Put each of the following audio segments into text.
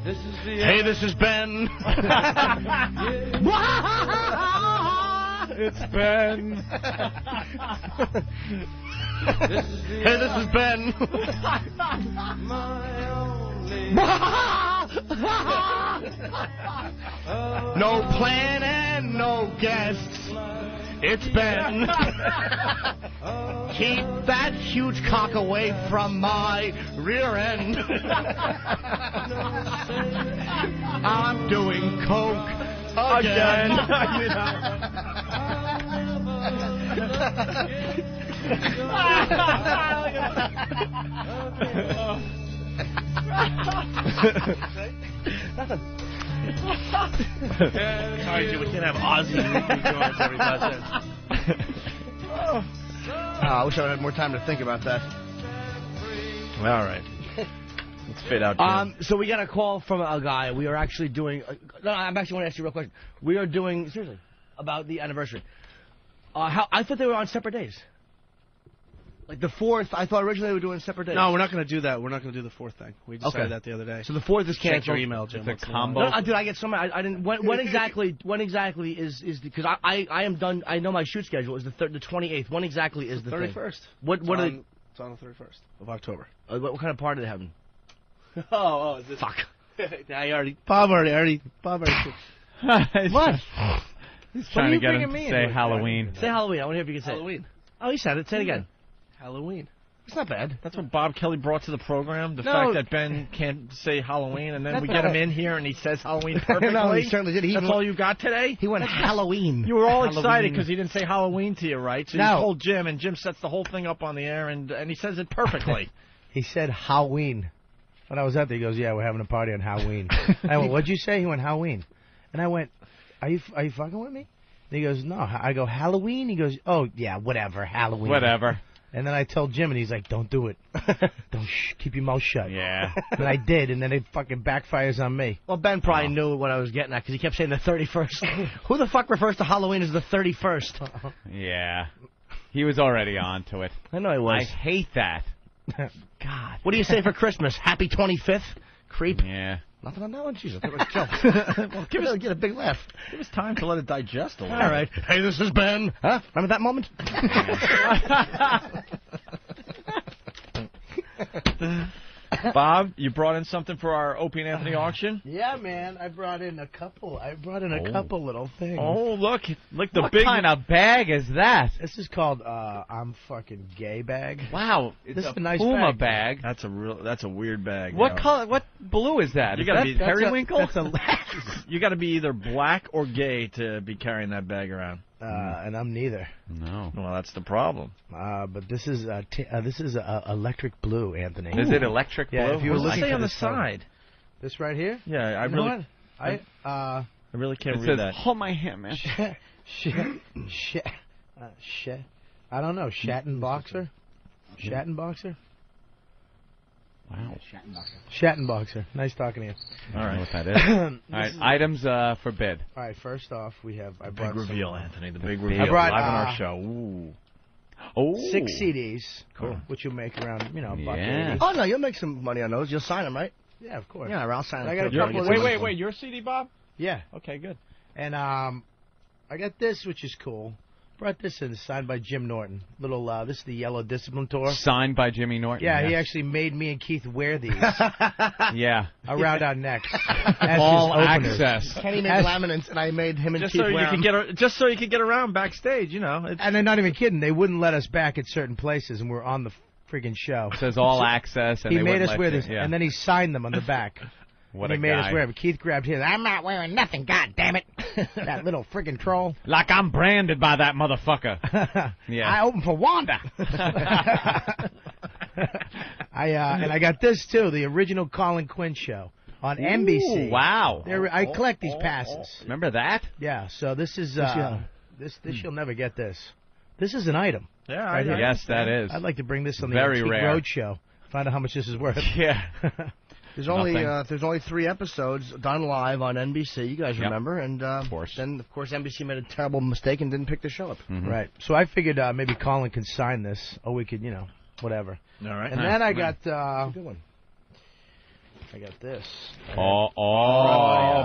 Hey, this is Ben. It's Ben. Hey, this is Ben. No plan and no guests. It's Ben. Keep that huge cock away from my rear end. I'm doing coke again. Sorry, Jim, we can't have Ozzy doing us every time. I wish I had more time to think about that. All right. Let's fade out, Jim. So we got a call from a guy. We are actually doing... no, I'm actually want to ask you a real question. We are doing... Seriously, about the anniversary. I thought they were on separate days. Like the 4th, I thought originally we were doing separate days. No, we're not going to do that. We're not going to do the 4th thing. We decided that the other day. So the 4th is canceled. Check your email, Jim. It's a combo. No, dude, I get so mad. I didn't. When exactly is because I am done. I know my shoot schedule is the 28th. When exactly is the 31st. What are they? It's on the 31st of October. What kind of party are they having? Oh, is this... Fuck. Bob already. What? He's trying to get him to say Halloween. Say Halloween. I want to hear if you can say Halloween. It. Oh, he said it. Say it again. Halloween. It's not bad. That's what Bob Kelly brought to the program. The fact that Ben can't say Halloween, and then we get him in here and he says Halloween perfectly. No, he certainly did. That's all you got today? He went Halloween. You were all excited because he didn't say Halloween to you, right? So No. you told Jim, and Jim sets the whole thing up on the air, and he says it perfectly. He said Halloween. When I was out there, he goes, "Yeah, we're having a party on Halloween." I went, "What'd you say?" He went, "Halloween." And I went, "Are you fucking with me?" And he goes, "No." I go, "Halloween?" He goes, "Oh, yeah, whatever, Halloween." Whatever. And then I told Jim, and he's like, "Don't do it. Don't keep your mouth shut." Yeah. And I did, and then it fucking backfires on me. Well, Ben probably knew what I was getting at because he kept saying the 31st. Who the fuck refers to Halloween as the 31st? Yeah. He was already on to it. I know he was. I hate that. God. What do you say for Christmas? Happy 25th? Creep. Yeah. Nothing on that one? Jesus. That was chill. Well, get a big laugh. Give us time to let it digest a little. All right. Hey, this is Ben. Huh? Remember that moment? Bob, you brought in something for our Opie and Anthony auction? Yeah, man. I brought in a couple little things. Oh, look the What big... kind of bag is that? This is called I'm fucking gay bag. Wow. It's This a is a nice Puma bag. bag. That's a weird bag. What color? What blue is that? You Is gotta that be- periwinkle? You got to be either black or gay to be carrying that bag around. And I'm neither. No. Well, that's the problem. But this is electric blue, Anthony. Is it electric blue? Yeah, if you were What does it looking say for on the this photo. side? This right here? Yeah, I You know really, what? I really can't It read says, that. hold my hand, man. I don't know. Shatton boxer? Shatton boxer? Wow. Shatton boxer. Nice talking to you. All right. I don't know what that is. All right. Items for bid. All right, first off, I Big brought reveal, some, Anthony. The big reveal. I brought, live on our show. Ooh. Oh. 6 CDs. Cool. Which you'll make around, Yeah. $1.80. Oh, no, you'll make some money on those. You'll sign them, right? Yeah, of course. Yeah, I'll sign them. I got a too. couple of Wait. Your CD, Bob? Yeah. Okay, good. And I got this, which is cool. Brought this in, signed by Jim Norton. This is the Yellow Discipline Tour. Signed by Jimmy Norton. Yeah, he actually made me and Keith wear these Yeah. around our necks. As All his openers. access. Kenny made laminates, and I made him and Just Keith so you wear can them. get get around backstage, you know. And they're not even kidding. They wouldn't let us back at certain places, and we're on the friggin' show. It says all access, and He they made wouldn't us let wear you- this, yeah. and then he signed them on the back. What and a he made guy. us wear them. Keith grabbed his. I'm not wearing nothing, God damn it! That little friggin' troll. Like I'm branded by that motherfucker. Yeah. I opened for Wanda. And I got this too, the original Colin Quinn show on NBC. Ooh, wow. I collect these passes. Remember that? Yeah, so this is this you'll never get this. This is an item. Yeah, Right here. Yes, that is. I'd like to bring this on the Very Antique rare. Road Show. Find out how much this is worth. Yeah. There's only Nothing. 3 episodes done live on NBC. You guys Yep. remember? And course. then of course NBC made a terrible mistake and didn't pick the show up. Mhm. Right. So I figured maybe Colin can sign this, or we could, whatever. All right. And then I got Good one. I got this. Oh,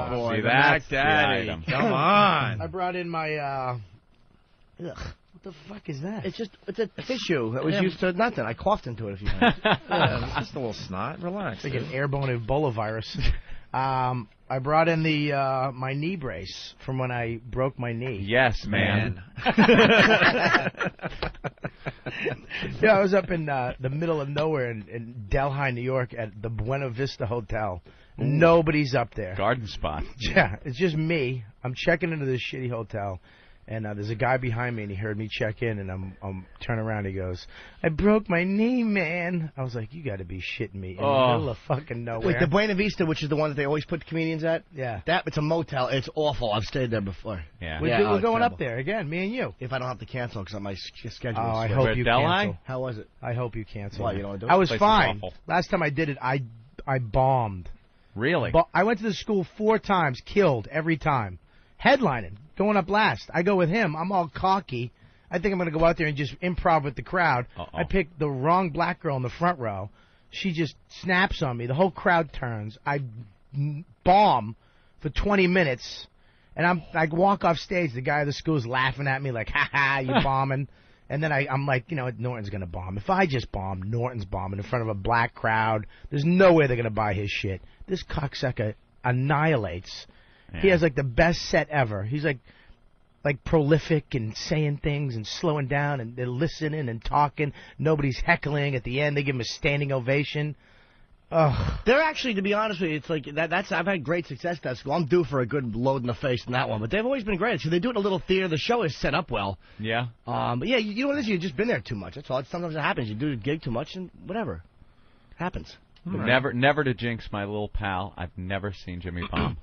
boy, see, the that's Mac the Daddy. item. Come on. I brought in my. Ugh, what the fuck is that? It's a tissue that was used to nothing. I coughed into it a few times. Yeah, it's just a little snot. Relax. It's like an airborne Ebola virus. I brought in the my knee brace from when I broke my knee. Yes, man. Yeah, I was up in the middle of nowhere in Delhi, New York, at the Buena Vista Hotel. Nobody's up there. Garden spot. Yeah, it's just me. I'm checking into this shitty hotel, and there's a guy behind me, and he heard me check in, and I'm turning around. He goes, "I broke my knee, man." I was like, "You got to be shitting me!" In the middle of fucking nowhere. Wait, the Buena Vista, which is the one that they always put comedians at? Yeah. It's a motel. It's awful. I've stayed there before. Yeah. We're it's going up terrible. there again, me and you. If I don't have to cancel because my schedule Oh, is I switched. hope Where, you Delhi? cancel. How was it? I hope you cancel. Why, you don't wanna do it? I was Place is fine. awful. Last time I did it, I bombed. Really? I went to the school 4 times, killed every time. Headlining, going up last. I go with him. I'm all cocky. I think I'm going to go out there and just improv with the crowd. I picked the wrong black girl in the front row. She just snaps on me. The whole crowd turns. I bomb for 20 minutes. And I walk off stage. The guy at the school's laughing at me like, "Ha ha, you bombing." And then I'm like, Norton's going to bomb. If I just bomb, Norton's bombing in front of a black crowd. There's no way they're going to buy his shit. This cocksucker annihilates. Yeah. He has, like, the best set ever. He's, like prolific and saying things and slowing down, and they're listening and talking. Nobody's heckling. At the end, they give him a standing ovation. Ugh. They're actually, to be honest with you, it's like I've had great success at that school. I'm due for a good load in the face in that one, but they've always been great. So they do it in a little theater. The show is set up well. Yeah. But yeah, you know what it is? You've just been there too much. That's all. Sometimes it happens. You do the gig too much, and whatever happens. But never to jinx my little pal. I've never seen Jimmy bomb.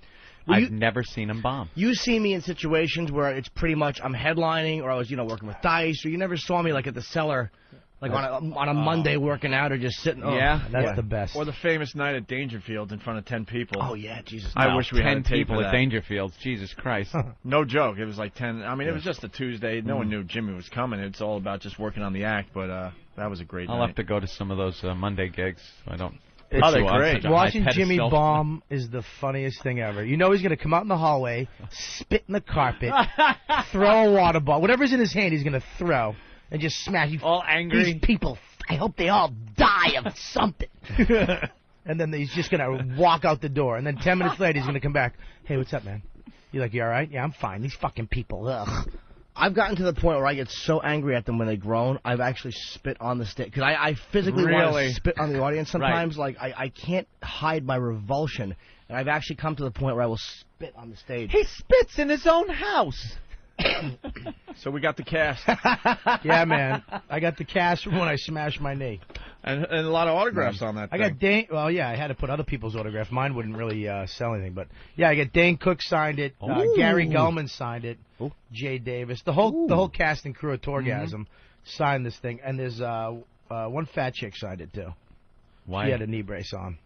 Well, I've never seen him bomb. You see me in situations where it's pretty much I'm headlining, or I was working with Dice, or you never saw me like at the cellar. Like on a Monday working out or just sitting. That's the best. Or the famous night at Dangerfield in front of 10 people. Oh, yeah, Jesus. I wish we had 10 a tape people of at that. Dangerfields. Jesus Christ. No joke. It was like 10. I mean, it was just a Tuesday. No one knew Jimmy was coming. It's all about just working on the act, but that was a great I'll night. have to go to some of those Monday gigs. So I don't. They're great. Watching Jimmy bomb is the funniest thing ever. You know he's going to come out in the hallway, spit in the carpet, throw a water ball. Whatever's in his hand, he's going to throw and just smash. All angry. These people, I hope they all die of something. And then he's just going to walk out the door. And then 10 minutes later, he's going to come back. Hey, what's up, man? You like, you all right? Yeah, I'm fine. These fucking people, ugh. I've gotten to the point where I get so angry at them when they groan, I've actually spit on the stage. Because I physically want to spit on the audience sometimes. Right. Like, I can't hide my revulsion. And I've actually come to the point where I will spit on the stage. He spits in his own house. So we got the cast. Yeah, man. I got the cast from when I smashed my knee. And a lot of autographs on that thing. I got Dane. Well, yeah, I had to put other people's autograph. Mine wouldn't really sell anything, but yeah, I got Dane Cook signed it. Gary Gulman signed it. Jay Davis. The whole cast and crew of Torgasm signed this thing, and there's one fat chick signed it too. Why? She had a knee brace on,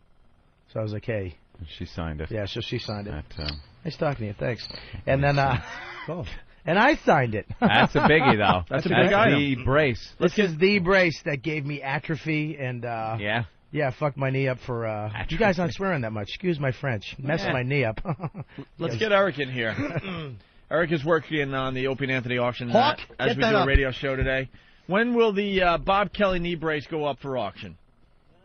so I was like, hey. She signed it. Yeah, so she signed it. Nice talking to you. Thanks. And then and I signed it. That's a biggie, though. That's a big item. The brace. This is the brace that gave me atrophy and yeah, fucked my knee up for. You guys aren't swearing that much. Excuse my French. Messed my kney up. Let's get Eric in here. Eric is working on the Opie and Anthony auction Hawk, as we do a radio show today. When will the Bob Kelly knee brace go up for auction?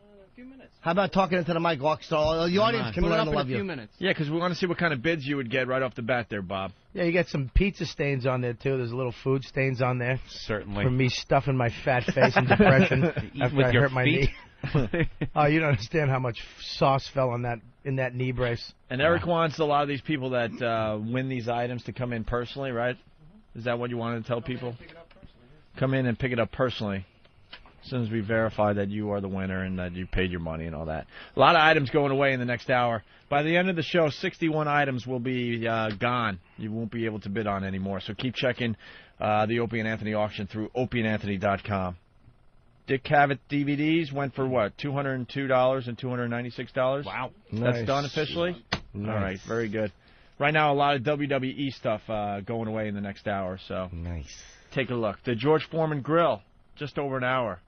A few minutes. How about talking into the mic, Hawk, so the audience can Put it learn up to in a love few you? minutes. Yeah, because we want to see what kind of bids you would get right off the bat there, Bob. Yeah, you got some pizza stains on there, too. There's little food stains on there. Certainly. From me stuffing my fat face in depression after I hurt my knee. Oh, you don't understand how much sauce fell on in that knee brace. And Eric wants a lot of these people that win these items to come in personally, right? Is that what you wanted to tell people? Come in and pick it up personally. As soon as we verify that you are the winner and that you paid your money and all that. A lot of items going away in the next hour. By the end of the show, 61 items will be gone. You won't be able to bid on anymore. So keep checking the Opie and Anthony auction through opieandanthony.com. Dick Cavett DVDs went for what? $202 and $296? Wow. That's done officially? Nice. All right, very good. Right now, a lot of WWE stuff going away in the next hour, so Nice. take a look. The George Foreman Grill, just over an hour.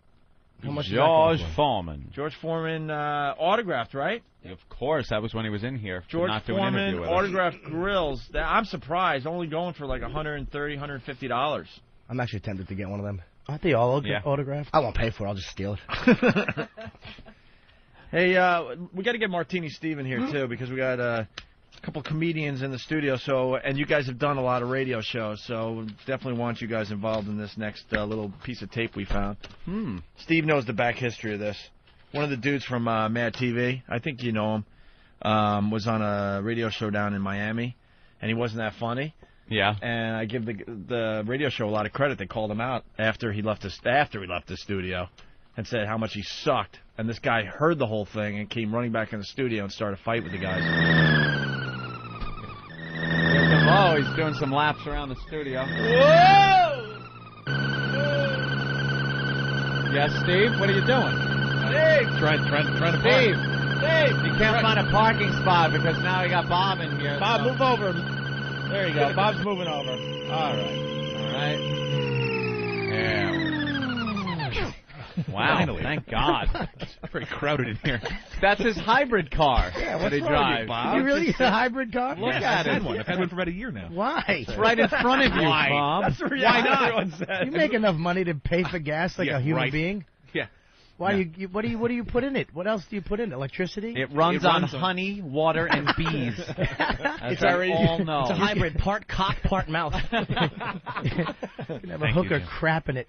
How much George Foreman. George Foreman autographed, right? Of course, that was when he was in here. George not do an Foreman interview with us. autographed grills. I'm surprised, only going for like $130, $150. I'm actually tempted to get one of them. Aren't they all autographed? I won't pay for it. I'll just steal it. Hey, we got to get Martini Steve in here too because we got a couple comedians in the studio. So, and you guys have done a lot of radio shows, so definitely want you guys involved in this next little piece of tape we found. Steve knows the back history of this. One of the dudes from Mad TV, I think you know him, was on a radio show down in Miami, and he wasn't that funny. Yeah. And I give the radio show a lot of credit. They called him out after he left the studio, and said how much he sucked. And this guy heard the whole thing and came running back in the studio and started a fight with the guys. Oh, he's doing some laps around the studio. Whoa! Yes, Steve. What are you doing? Trying to park. Steve, you can't find a parking spot because now you got Bob in here. Bob, so. move over. There you go. Bob's moving over. All right. Yeah. Wow. Finally. Thank God. It's very crowded in here. That's his hybrid car that he drives. You really get a hybrid car? Look Yes, at I've it. had one. I've had one for about a year now. Why? It's right in front of you, Bob. That's the Why reaction not? everyone said. You make enough money to pay for gas like Yeah, a human right. being? Yeah. Why what do you put in it? What else do you put in? Electricity? It runs on honey, water, and bees. That's what we all know. It's a hybrid, part cock, part mouth. You can have a Thank hooker you, Jim. crap in it.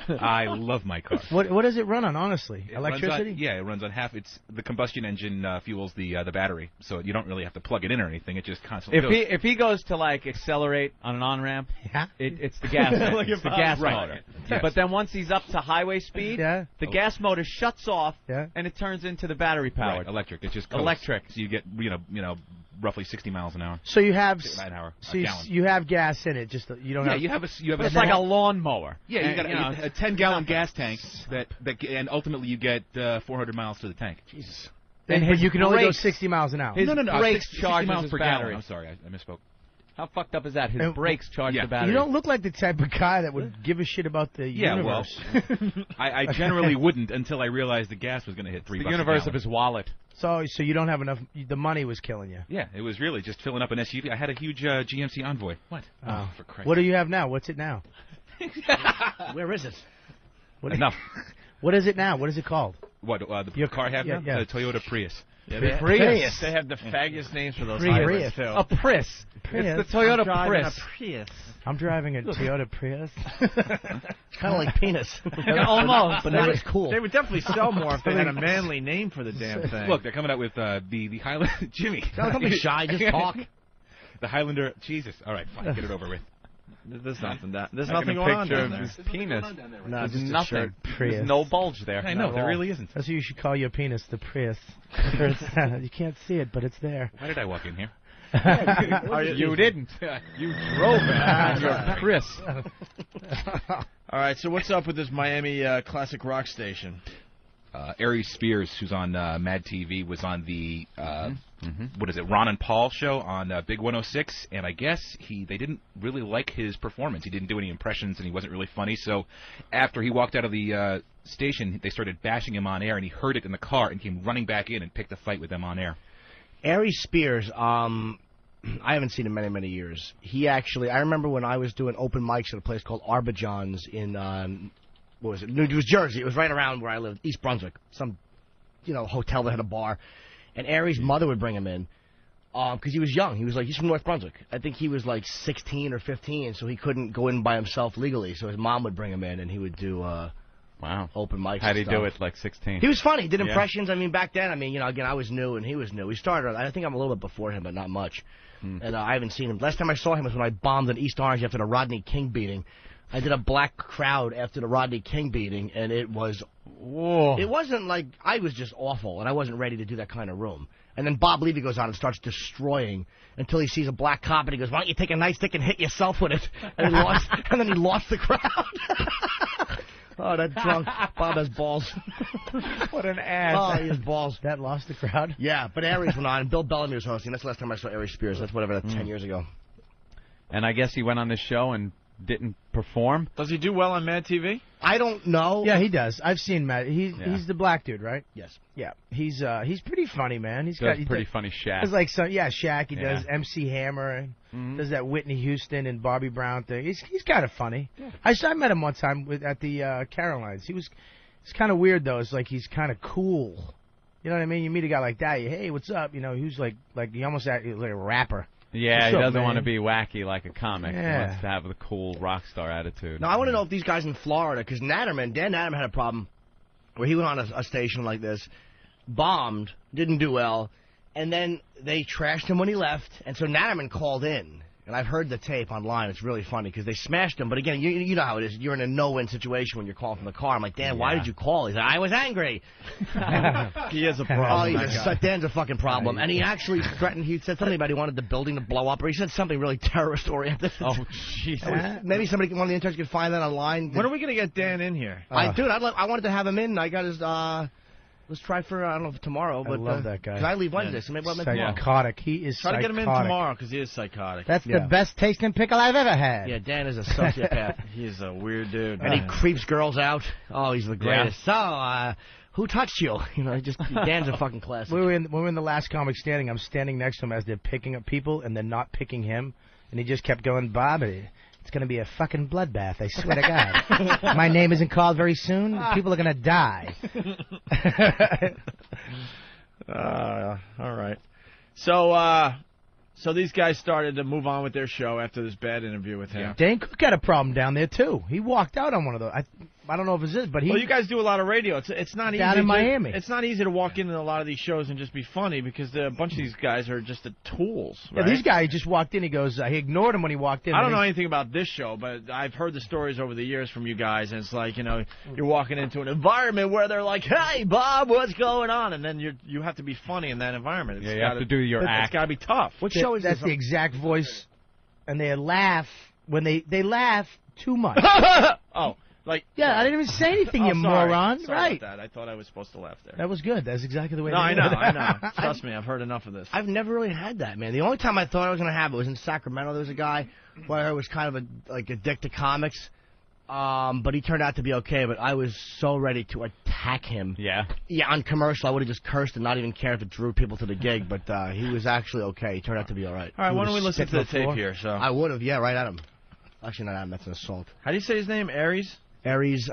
I love my car. What does it run on, honestly? It runs Electricity? on, yeah, it runs on half. It's the combustion engine fuels the battery, so you don't really have to plug it in or anything. It just constantly goes. If he goes to like accelerate on an on-ramp, Yeah. it's the gas. It's the gas motor. Yes. But then once he's up to highway speed, Yeah. the gas motor shuts off, Yeah. and it turns into the battery powered. Right, electric. It's just coast. Electric. So you get roughly 60 miles an hour. So you have An hour. so a you, gallon. you have gas in it. Just you don't Yeah, have. you have a. It's like a lawnmower. Yeah, you got And, a 10-gallon gas tank and ultimately you get 400 miles to the tank. Jesus. And his you can only go brakes- 60 miles an hour. His brakes 60 charges miles his per battery. gallon. I'm sorry, I misspoke. How fucked up is that? His And- brakes charge Yeah. the battery. You don't look like the type of guy that would give a shit about the Yeah, universe. well, I generally wouldn't until I realized the gas was going to hit $3 the a universe gallon. of his wallet. So you don't have enough. The money was killing you. Yeah, it was really just filling up an SUV. I had a huge GMC Envoy. What? Oh. For Christ's What do you have now? What's it now? Where is it? Enough. What is it now? What is it called? What, the Your car I have yeah, now? yeah. The Toyota Prius. Yeah, Prius. They have the faggiest names for those Prius. hybrids, too. A Prius. Prius. It's the Toyota Driving Prius. a Prius. I'm driving a Toyota Prius. It's kind of like penis. Almost. But not as cool. They would definitely sell more if they had a manly name for the damn thing. Look, they're coming out with the Highlander. Jimmy. Don't be shy. Just talk. The Highlander. Jesus. All right, fine. Get it over with. There's nothing Taking going a on picture down of there. his penis. No, There's just a nothing. shirt. Prius. There's no bulge there. I know, there really isn't. That's what you should call your penis, the Prius. You can't see it, but it's there. Why did I walk in here? You didn't. You drove it on your Prius. All right, so what's up with this Miami classic rock station? Aries Spears, who's on Mad TV, was on the what is it, Ron and Paul show on Big 106, and I guess they didn't really like his performance. He didn't do any impressions, and he wasn't really funny. So after he walked out of the station, they started bashing him on air, and he heard it in the car and came running back in and picked a fight with them on air. Aries Spears, I haven't seen him many years. I remember when I was doing open mics at a place called Arbajohn's in, what was it? It was Jersey. It was right around where I lived, East Brunswick. Some, hotel that had a bar. And Aries' mother would bring him in, because he was young. He's from North Brunswick. I think he was like 16 or 15, so he couldn't go in by himself legally. So his mom would bring him in, and he would do, Wow. open mics. How'd he and stuff. do it, like 16? He was funny. He did Yeah. impressions. I mean, back then, again, I was new and he was new. We started, I think I'm a little bit before him, but not much. And I haven't seen him. Last time I saw him was when I bombed in East Orange after the Rodney King beating. I did a black crowd after the Rodney King beating, and it was... Whoa. It wasn't like... I was just awful, and I wasn't ready to do that kind of room. And then Bob Levy goes on and starts destroying until he sees a black cop, and he goes, why don't you take a nightstick and hit yourself with it? And he lost, and then he lost the crowd. Oh, that drunk Bob has balls. What an ass. Oh, he has balls. That lost the crowd. Yeah, but Aries went on, and Bill Bellamy was hosting. That's the last time I saw Aries Spears. That's 10 years ago. And I guess he went on this show and didn't perform. Does he do well on Mad TV? I don't know. Yeah, he does. I've seen Matt. He's the black dude, right? Yes. Yeah, he's pretty funny, man. He's Does got pretty funny Shaq. It's like Shaq. He Yeah. does MC Hammer. Does that Whitney Houston and Bobby Brown thing. He's kind of funny. Yeah. I met him one time at the Carolines. It's kind of weird though. It's like he's kind of cool. You know what I mean? You meet a guy like that. Hey, what's up? You know, he was like he almost like a rapper. Yeah, he up, doesn't man? want to be wacky like a comic. Yeah. He wants to have the cool rock star attitude. Now, I want to know if these guys in Florida, because Dan Natterman had a problem where he went on a station like this, bombed, didn't do well, and then they trashed him when he left, and so Natterman called in. And I've heard the tape online. It's really funny because they smashed him. But again, you know how it is. You're in a no-win situation when you're calling from the car. I'm like, Dan, why did you call? He's like, I was angry. He has a problem. Dan's a fucking problem. And he actually threatened. He said something about he wanted the building to blow up, or he said something really terrorist-oriented. Oh, Jesus. Maybe one of the interns could find that online. When are we going to get Dan in here? I wanted to have him in. I got his. Let's try for, I don't know if tomorrow, but... I love that guy. Because I leave Wednesday, so maybe I'll make tomorrow. Psychotic. He is Try psychotic. to get him in tomorrow, because he is psychotic. That's the best tasting pickle I've ever had. Yeah, Dan is a sociopath. He's a weird dude. And he creeps girls out. Oh, he's the greatest. So, who touched you? You know, Dan's a fucking classic. We were in the last comic standing. I'm standing next to him as they're picking up people, and they're not picking him. And he just kept going, Bob, it's going to be a fucking bloodbath, I swear to God. My name isn't called very soon. People are going to die. All right. So these guys started to move on with their show after this bad interview with him. Yeah. Dane Cook had a problem down there, too. He walked out on one of those. I don't know if it's this, but he... Well, you guys do a lot of radio. It's not easy. Down in Miami. It's not easy to walk into a lot of these shows and just be funny because a bunch of these guys are just the tools, right? Yeah, these guys just walked in. He goes, he ignored him when he walked in. I don't know anything about this show, but I've heard the stories over the years from you guys, and it's like, you know, you're walking into an environment where they're like, hey, Bob, what's going on? And then you have to be funny in that environment. You have to do your act. It's got to be tough. What show is That's this? the exact voice, and they laugh when they laugh too much. Oh. Like, yeah, I didn't even say anything, you moron. Sorry right. about that. I thought I was supposed to laugh there. That was good. That's exactly the way No, they I do know, it. I know. Trust me, I've heard enough of this. I've never really had that, man. The only time I thought I was going to have it was in Sacramento. There was a guy who I heard was kind of a dick to comics, but he turned out to be okay. But I was so ready to attack him. Yeah. Yeah, on commercial, I would have just cursed and not even cared if it drew people to the gig. But he was actually okay. He turned out to be all right. All right, why don't we listen to the tape here? So I would have, yeah, right at him. Actually, not at him. That's an assault. How do you say his name? Aries? Aries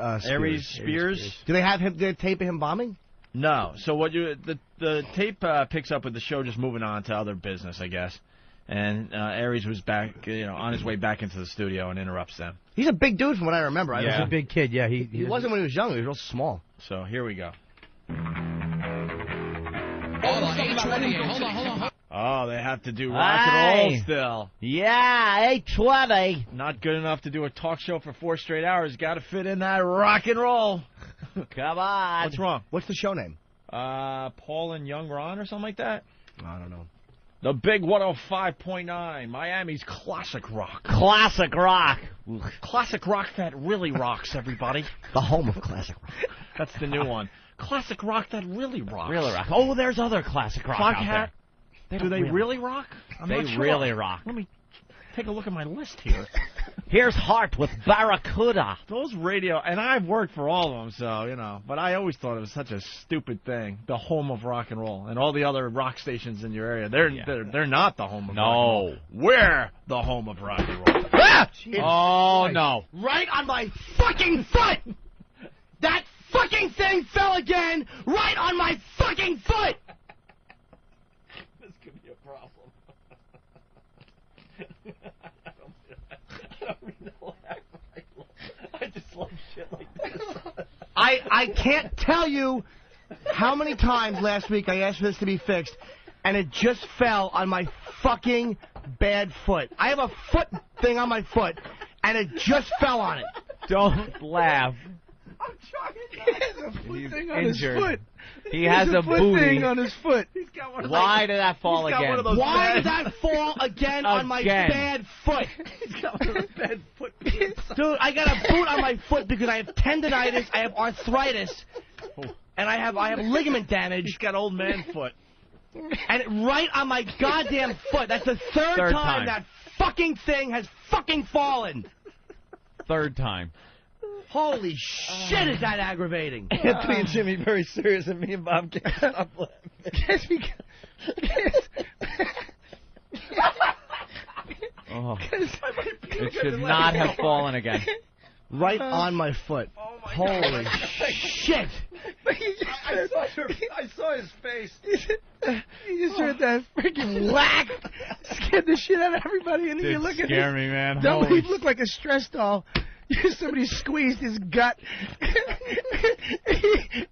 Spears. Do they have him? Did they tape of him bombing? No. So what the tape picks up with the show just moving on to other business, I guess. And Aries was back, on his way back into the studio and interrupts them. He's a big dude from what I remember. He's a big kid. Yeah, he wasn't when he was young. He was real small. So here we go. Oh, they have to do rock and roll still. Yeah, 820. Not good enough to do a talk show for 4 straight hours. Got to fit in that rock and roll. Come on. What's wrong? What's the show name? Paul and Young Ron or something like that? I don't know. The Big 105.9, Miami's classic rock. Classic rock. Classic rock that really rocks, everybody. The home of classic rock. That's the new one. Classic rock that really rocks. Really rock. Oh, there's other classic rock out there. Do they really rock? They really rock. Let me take a look at my list here. Here's Heart with Barracuda. Those radio, and I've worked for all of them, so, but I always thought it was such a stupid thing. The home of rock and roll. And all the other rock stations in your area, they're not the home of rock and roll. We're the home of rock and roll. Oh, no. Right on my fucking foot! That fucking thing fell again right on my fucking foot! This could be a problem. I just love shit like this. I can't tell you how many times last week I asked for this to be fixed, and it just fell on my fucking bad foot. I have a foot thing on my foot, and it just fell on it. Don't laugh. I'm trying. He's injured. He has a booty. on his foot. Why did that fall again? Why did that fall again on my bad foot? He's got one of those bad foot boots. Dude, I got a boot on my foot because I have tendonitis, I have arthritis, and I have ligament damage. He's got old man foot. And right on my goddamn foot. That's the third time that fucking thing has fucking fallen. third time. Holy shit, is that aggravating? Anthony and Jimmy very serious, and me and Bob can't stop laughing. Oh. It should not have fallen again. Right on my foot. Oh my Holy God. shit. I saw his face. You just heard that freaking whack. Scared the shit out of everybody. And then you look at scare me, man. Somebody looked like a stress doll. Somebody squeezed his gut.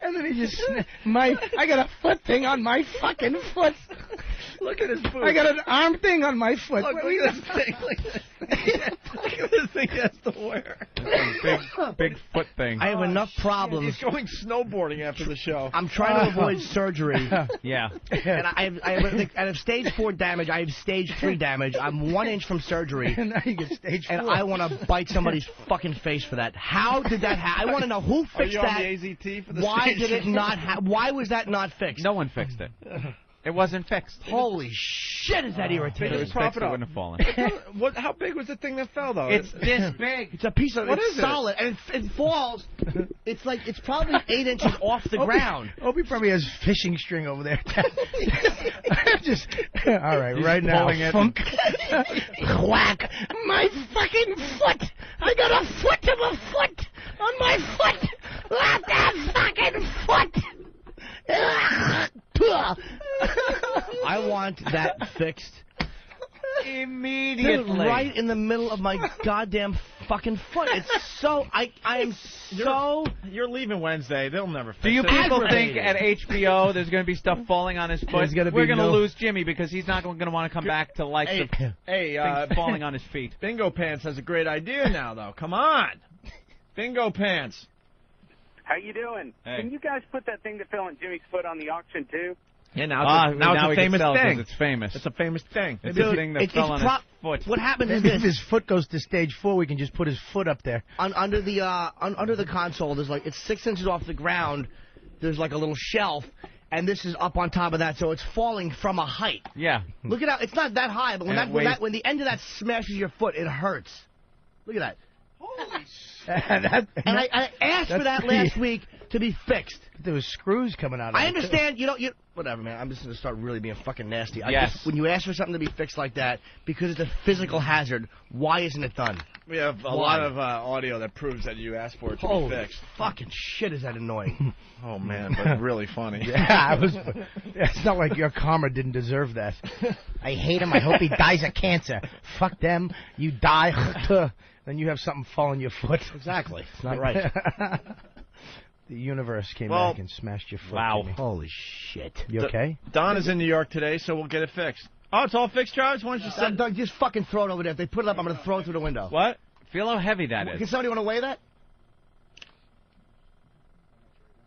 And then he just... I got a foot thing on my fucking foot. Look at his foot. I got an arm thing on my foot. Look at this thing. Look at this thing he has to wear. Big foot thing. I have enough problems. He's going snowboarding after the show. I'm trying to avoid surgery. Yeah. And I have stage 4 damage. I have stage 3 damage. I'm 1 inch from surgery. And now you get stage 4. And I want to bite somebody's fucking face for that. How did that happen? I want to know who fixed Are you that. on the AZT for the Why stage? did it not why was that not fixed? No one fixed it. It wasn't fixed. Holy shit, is that irritating? If it was fixed, it wouldn't have fallen. How big was the thing that fell, though? It's this big. It's a piece of What it's is it? solid, and it falls. It's probably 8 inches off the ground. Opie probably has fishing string over there. Just all right, right now. Pulling it. Funk. Whack! My fucking foot! I got a foot of a foot on my foot. Not that fucking foot. I want that fixed. Immediately. Dude, right in the middle of my goddamn fucking foot. It's so I am so. You're leaving Wednesday. They'll never fix Do you it. people think Aggravating. at HBO there's going to be stuff falling on his foot? There's gonna We're be going to no- lose Jimmy because he's not going to want to come back to like the Hey, things falling on his feet. Bingo Pants has a great idea now, though. Come on. Bingo Pants. How you doing? Hey. Can you guys put that thing that fell on Jimmy's foot on the auction too? Yeah, now it's a we famous can sell it 'cause thing. It's famous. It's a famous thing. It's Dude, a thing that it's fell on his foot. What happens is Maybe if this. his foot goes to stage 4, we can just put his foot up there. Under the console, there's like it's 6 inches off the ground. There's like a little shelf, and this is up on top of that, so it's falling from a height. Yeah. Look at how it's not that high, but when And it when the end of that smashes your foot, it hurts. Look at that. Holy And I asked for that last week to be fixed. There was screws coming out of it. I understand you whatever, man. I'm just gonna start really being fucking nasty. Yes. When you ask for something to be fixed like that, because it's a physical hazard, why isn't it done? We have a lot of audio that proves that you asked for it to be Holy fixed. fucking shit, is that annoying? Oh, man, but really funny. Yeah, it's not like your karma didn't deserve that. I hate him. I hope he dies of cancer. Fuck them. You die. Then you have something fall on your foot. Exactly. It's not right. The universe came Well, back and smashed your foot. wow. Jimmy. Holy shit. You okay? Don is in New York today, so we'll get it fixed. Oh, it's all fixed, Travis? Why don't you send... Doug, just fucking throw it over there. If they put it up, I'm gonna throw it through the window. What? Feel how heavy that Can is. somebody want to weigh that?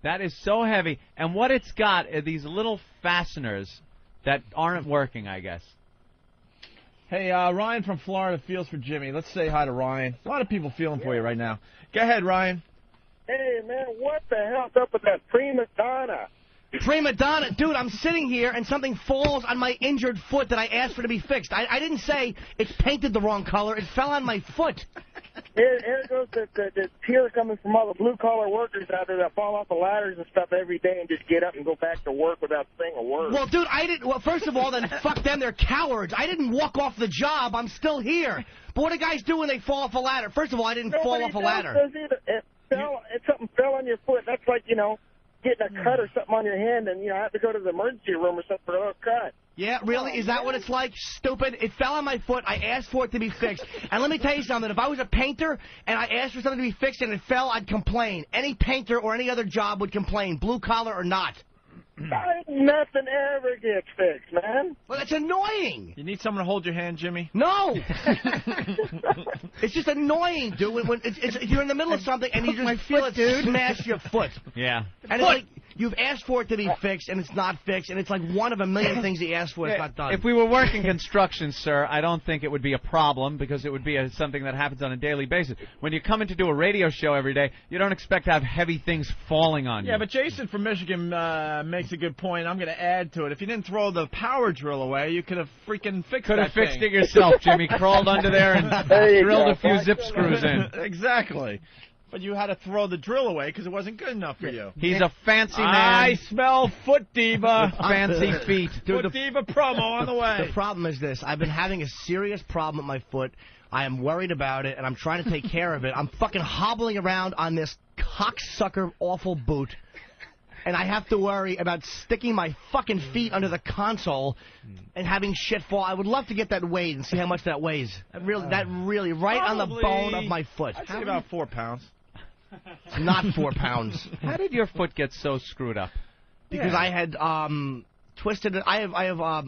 That is so heavy. And what it's got are these little fasteners that aren't working, I guess. Hey, Ryan from Florida feels for Jimmy. Let's say hi to Ryan. A lot of people feeling for you right now. Go ahead, Ryan. Hey man, what the hell's up with that prima donna? Prima donna. Dude, I'm sitting here and something falls on my injured foot that I asked for to be fixed. I didn't say it's painted the wrong color. It fell on my foot. Here goes the tears coming from all the blue-collar workers out there that fall off the ladders and stuff every day and just get up and go back to work without saying a word. Well, dude, I didn't. Well, first of all, then fuck them. They're cowards. I didn't walk off the job. I'm still here. But what do guys do when they fall off a ladder? First of all, I didn't fall off a ladder. If something fell on your foot, that's like, getting a cut or something on your hand and, have to go to the emergency room or something for a little cut. Yeah, really? Is that what it's like? Stupid. It fell on my foot. I asked for it to be fixed. And let me tell you something. If I was a painter and I asked for something to be fixed and it fell, I'd complain. Any painter or any other job would complain, blue collar or not. Nothing ever gets fixed, man. Well, that's annoying. You need someone to hold your hand, Jimmy? No. It's just annoying, dude. When you're in the middle of something and you just feel it smash your foot. Yeah. And it's like, You've asked for it to be fixed, and it's not fixed, and it's like one of a million things you asked for that's not done. If we were working construction, sir, I don't think it would be a problem because it would be something that happens on a daily basis. When you come in to do a radio show every day, you don't expect to have heavy things falling on you. Yeah, but Jason from Michigan makes a good point. I'm going to add to it. If you didn't throw the power drill away, you could have freaking fixed Could have that fixed thing. it yourself, Jimmy. Crawled under there and drilled a few zip screws in. Exactly. But you had to throw the drill away because it wasn't good enough for you. He's a fancy man. I smell Foot Diva. Fancy feet. Dude, Foot Diva promo on the way. The problem is this. I've been having a serious problem with my foot. I am worried about it, and I'm trying to take care of it. I'm fucking hobbling around on this cocksucker awful boot. And I have to worry about sticking my fucking feet under the console and having shit fall. I would love to get that weighed and see how much that weighs. That really, right on the bone of my foot. I'd say about 4 pounds. It's not 4 pounds. How did your foot get so screwed up? Because I had twisted it. I have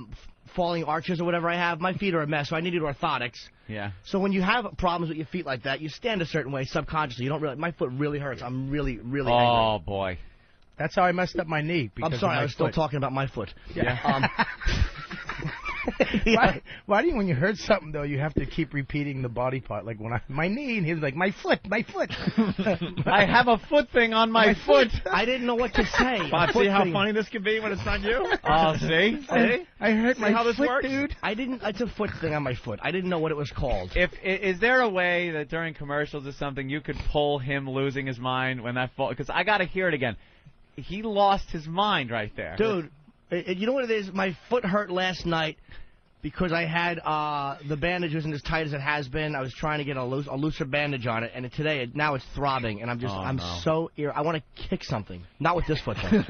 falling arches or whatever I have. My feet are a mess, so I needed orthotics. Yeah. So when you have problems with your feet like that, you stand a certain way subconsciously. You don't really. My foot really hurts. I'm really angry. Oh boy. That's how I messed up my knee. I'm sorry, I was still talking about my foot. Yeah. Why do you, when you hurt something, though, you have to keep repeating the body part? Like, my knee, and he's like, my foot. I have a foot thing on my foot. I didn't know what to say. Bob, see how funny this could be when it's not you? Oh, see? I hurt my how this foot, works? dude. It's a foot thing on my foot. I didn't know what it was called. Is there a way that during commercials or something you could pull him losing his mind when that fall? Because I got to hear it again. He lost his mind right there. Dude, you know what it is? My foot hurt last night because I had the bandage wasn't as tight as it has been. I was trying to get a looser bandage on it, and now it's throbbing, and I'm so I want to kick something. Not with this foot though.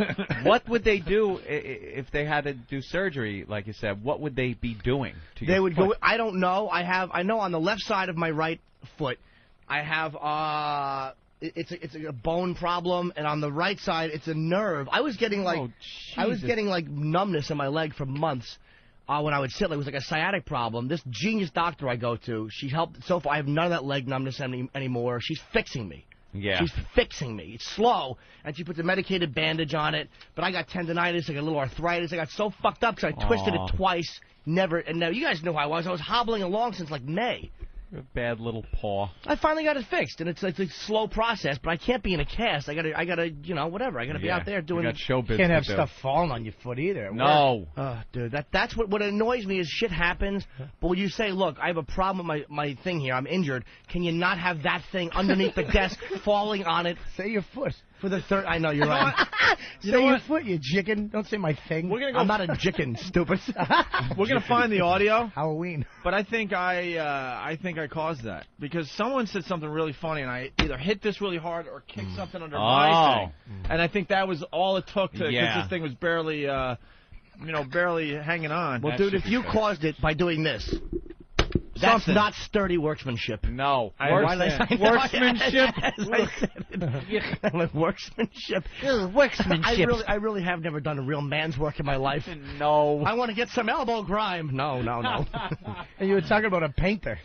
What would they do if they had to do surgery, like you said? What would they be doing to your foot? Go. I don't know. I know on the left side of my right foot, I have It's a bone problem, and on the right side, it's a nerve. I was getting like numbness in my leg for months when I would sit. It was like a sciatic problem. This genius doctor I go to, she helped. So far, I have none of that leg numbness anymore. She's fixing me. Yeah. She's fixing me. It's slow, and she puts a medicated bandage on it. But I got tendonitis, I got a little arthritis. I got so fucked up because I twisted it twice. Never. And now you guys know how I was. I was hobbling along since like May. A bad little paw. I finally got it fixed, and it's a slow process, but I can't be in a cast. I gotta, whatever. I gotta be out there doing. You got showbiz. Can't have to do. stuff falling on your foot either. No. Dude, that's what annoys me is shit happens. But when you say, look, I have a problem with my thing here, I'm injured. Can you not have that thing underneath the desk falling on it? Say your foot. For the third, I know you're right. Say your foot, you chicken. Don't say my thing. I'm not a chicken, stupid. We're gonna find the audio. Halloween. But I think I caused that because someone said something really funny, and I either hit this really hard or kicked something under my thing. And I think that was all it took to because this thing was barely, barely hanging on. Well, dude, if you caused it by doing this. That's not sturdy workmanship. No. Workmanship. Workmanship. Workmanship. I really have never done a real man's work in my life. No. I want to get some elbow grime. No. And you were talking about a painter.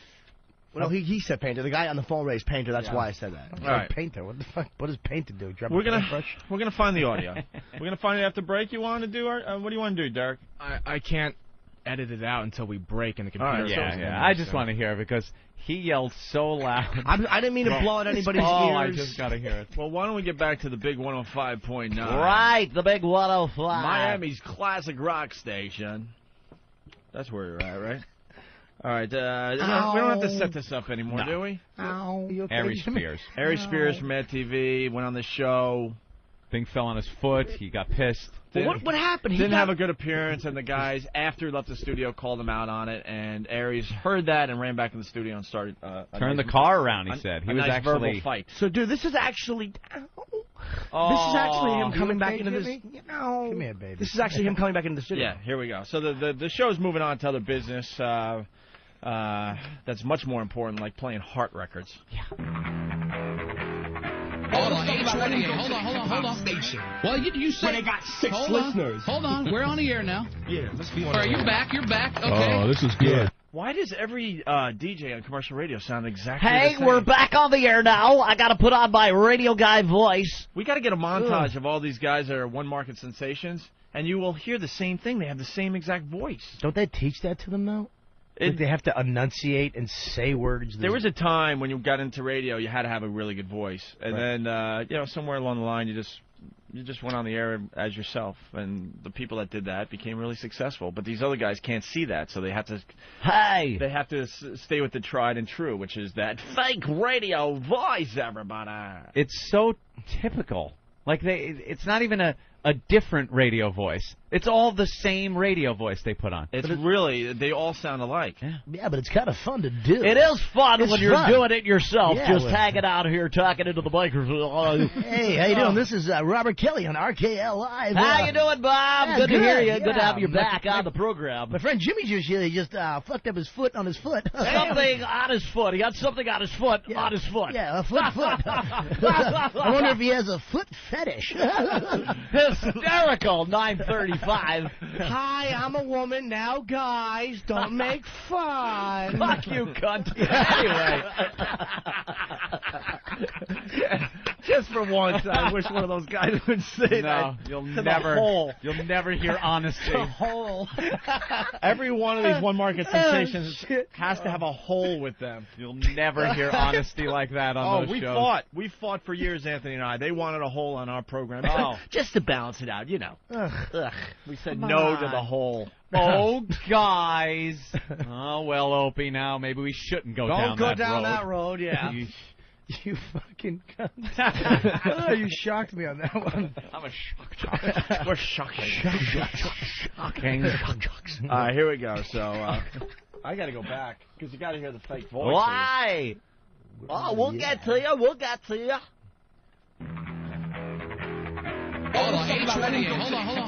Well, he said painter. The guy on the phone raised painter. That's why I said that. All right. Painter. What the fuck? What does painter do? We're gonna find the audio. We're gonna find it after break. You want to do what do you want to do, Derek? I can't edit it out until we break in the computer. Yeah. I just want to hear it because he yelled so loud. I didn't mean to blow out anybody's ears. I just got to hear it. Well, why don't we get back to the big 105.9? Right, the big 105. Miami's classic rock station. That's where you're at, right? All right. We don't have to set this up anymore, do we? Ow. Ari Spears. Ari Spears from Mad TV went on the show. Thing fell on his foot. He got pissed. Well, what happened? Didn't have a good appearance, and the guys, after he left the studio, called him out on it. And Aries heard that and ran back in the studio and started turned the car around. He said he was nice actually verbal fight. So, dude, this is actually. This is actually him coming back into this. Come here, baby. This is actually him coming back into the studio. Yeah, here we go. So the show's moving on to other business that's much more important, like playing Heart records. Hold on, hold on. Station. Well, you said they got 6 listeners. Hold on, we're on the air now. Yeah, let's be on. All right, you're back. Okay. Oh, this is good. Why does every DJ on commercial radio sound exactly the Hey, same? we're back on the air now. I got to put on my radio guy voice. We got to get a montage of all these guys that are one-market sensations, and you will hear the same thing. They have the same exact voice. Don't they teach that to them, though? Like they have to enunciate and say words. There was a time when you got into radio, you had to have a really good voice, and then somewhere along the line, you just went on the air as yourself, and the people that did that became really successful. But these other guys can't see that, so they have to. Hey, they have to stay with the tried and true, which is that fake radio voice, everybody. It's so typical. Like it's not even a different radio voice. It's all the same radio voice they put on. It's really, they all sound alike. Yeah, but it's kind of fun to do. It is fun when you're doing it yourself, Yeah, just hanging out here talking into the microphone. Hey, how you doing? This is Robert Kelly on RKL Live. How you doing, Bob? Yeah, good to hear you. yeah. Good to have you back on the program. My friend Jimmy just fucked up his foot on his foot. Something on his foot. He got something on his foot. Yeah. On his foot. Yeah, a foot. I wonder if he has a foot fetish. Hysterical. 9:35. Hi, I'm a woman. Now, guys, don't make fun. Fuck you, cunt. Anyway. Just for once, I wish one of those guys would say No, that. you'll to never. The hole. You'll never hear honesty. The hole. Every one of these one-market sensations has to have a hole with them. You'll never hear honesty like that on those we shows. fought. We fought for years, Anthony and I. They wanted a hole on our program. Just to balance it out, you know. Ugh. We said no to the hole. Oh, guys. Oh, well, Opie, now maybe we shouldn't go down Don't go that down road. that road, yeah. You fucking cunt. Oh, you shocked me on that one. I'm a shock. We're shocking. Shocking. All right, here we go. So I got to go back because you got to hear the fake voices. Why? Oh, we'll get to you. We'll get to you. Hold on, 828.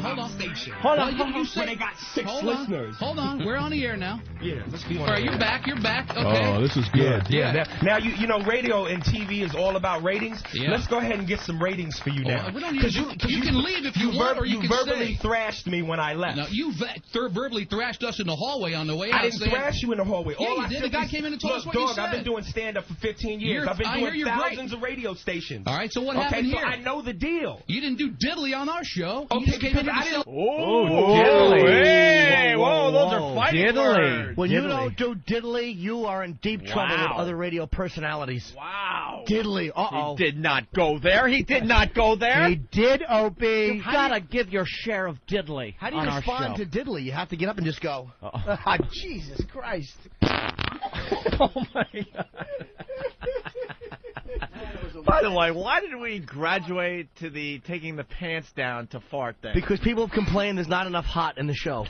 Hold on. Station. Hold on. You said they got 6 listeners. Hold on. We're on the air now. Yeah, let's be on. All right, you're back. You're back. Okay. Oh, this is good. Yeah. Now you know radio and TV is all about ratings. Yeah. Let's go ahead and get some ratings for you now. We don't need you can leave if you want, or you can verbally stay. thrashed me when I left. No, you verbally thrashed us in the hallway on the way out. I didn't thrash you in the hallway. Yeah, all you I did. simply- The guy came in and told us Look, what you dog, said. I've been doing stand-up for 15 years. I've been I hear doing you're thousands of radio stations. All right, so what happened so here? I know the deal. You didn't do diddly on our show. You Okay, just came in because here I to didn't. Hey, whoa, those are fighting Diddly. words. When you don't do diddly, you are in deep trouble with other radio personalities. Wow. Diddly, uh-oh. He did not go there. He did not go there. He did, Opie. You gotta give your share of diddly How do you on our respond show. to diddly? You have to get up and just go. Jesus Christ. Oh my God. By the way, why did we graduate to the taking the pants down to fart thing? Because people have complained there's not enough hot in the show.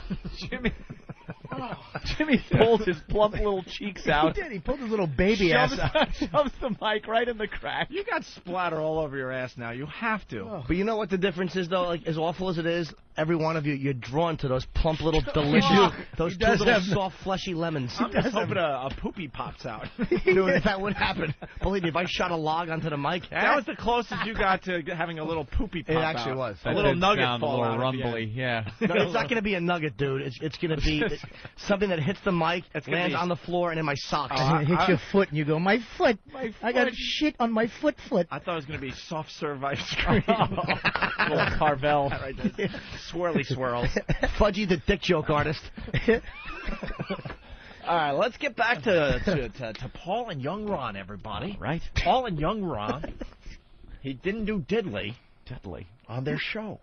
Jimmy pulls his plump little cheeks out. He did. He pulled his little baby ass out. Shoves the mic right in the crack. You got splatter all over your ass now. You have to. But you know what the difference is, though? Like, as awful as it is, every one of you, you're drawn to those plump little delicious, those two little soft, fleshy lemons. I'm just hoping a poopy pops out. Dude, if that would happen, believe me, if I shot a log onto the mic, That was the closest you got to having a little poopy pop It actually out. was. A little nugget sound fall a little out at the rumbly. end. Yeah. No, it's not going to be a nugget, dude. It's going to be something that hits the mic, gonna lands be- on the floor, and in my socks. And it hits your foot, and you go, my foot. I got foot. shit on my foot. I thought it was going to be soft serve ice cream. Little Carvel. Right there. Swirly swirls. Fudgy the dick joke artist. All right, let's get back to Paul and Young Ron, everybody. Right? Paul and Young Ron. He didn't do diddly Diddly. on their show.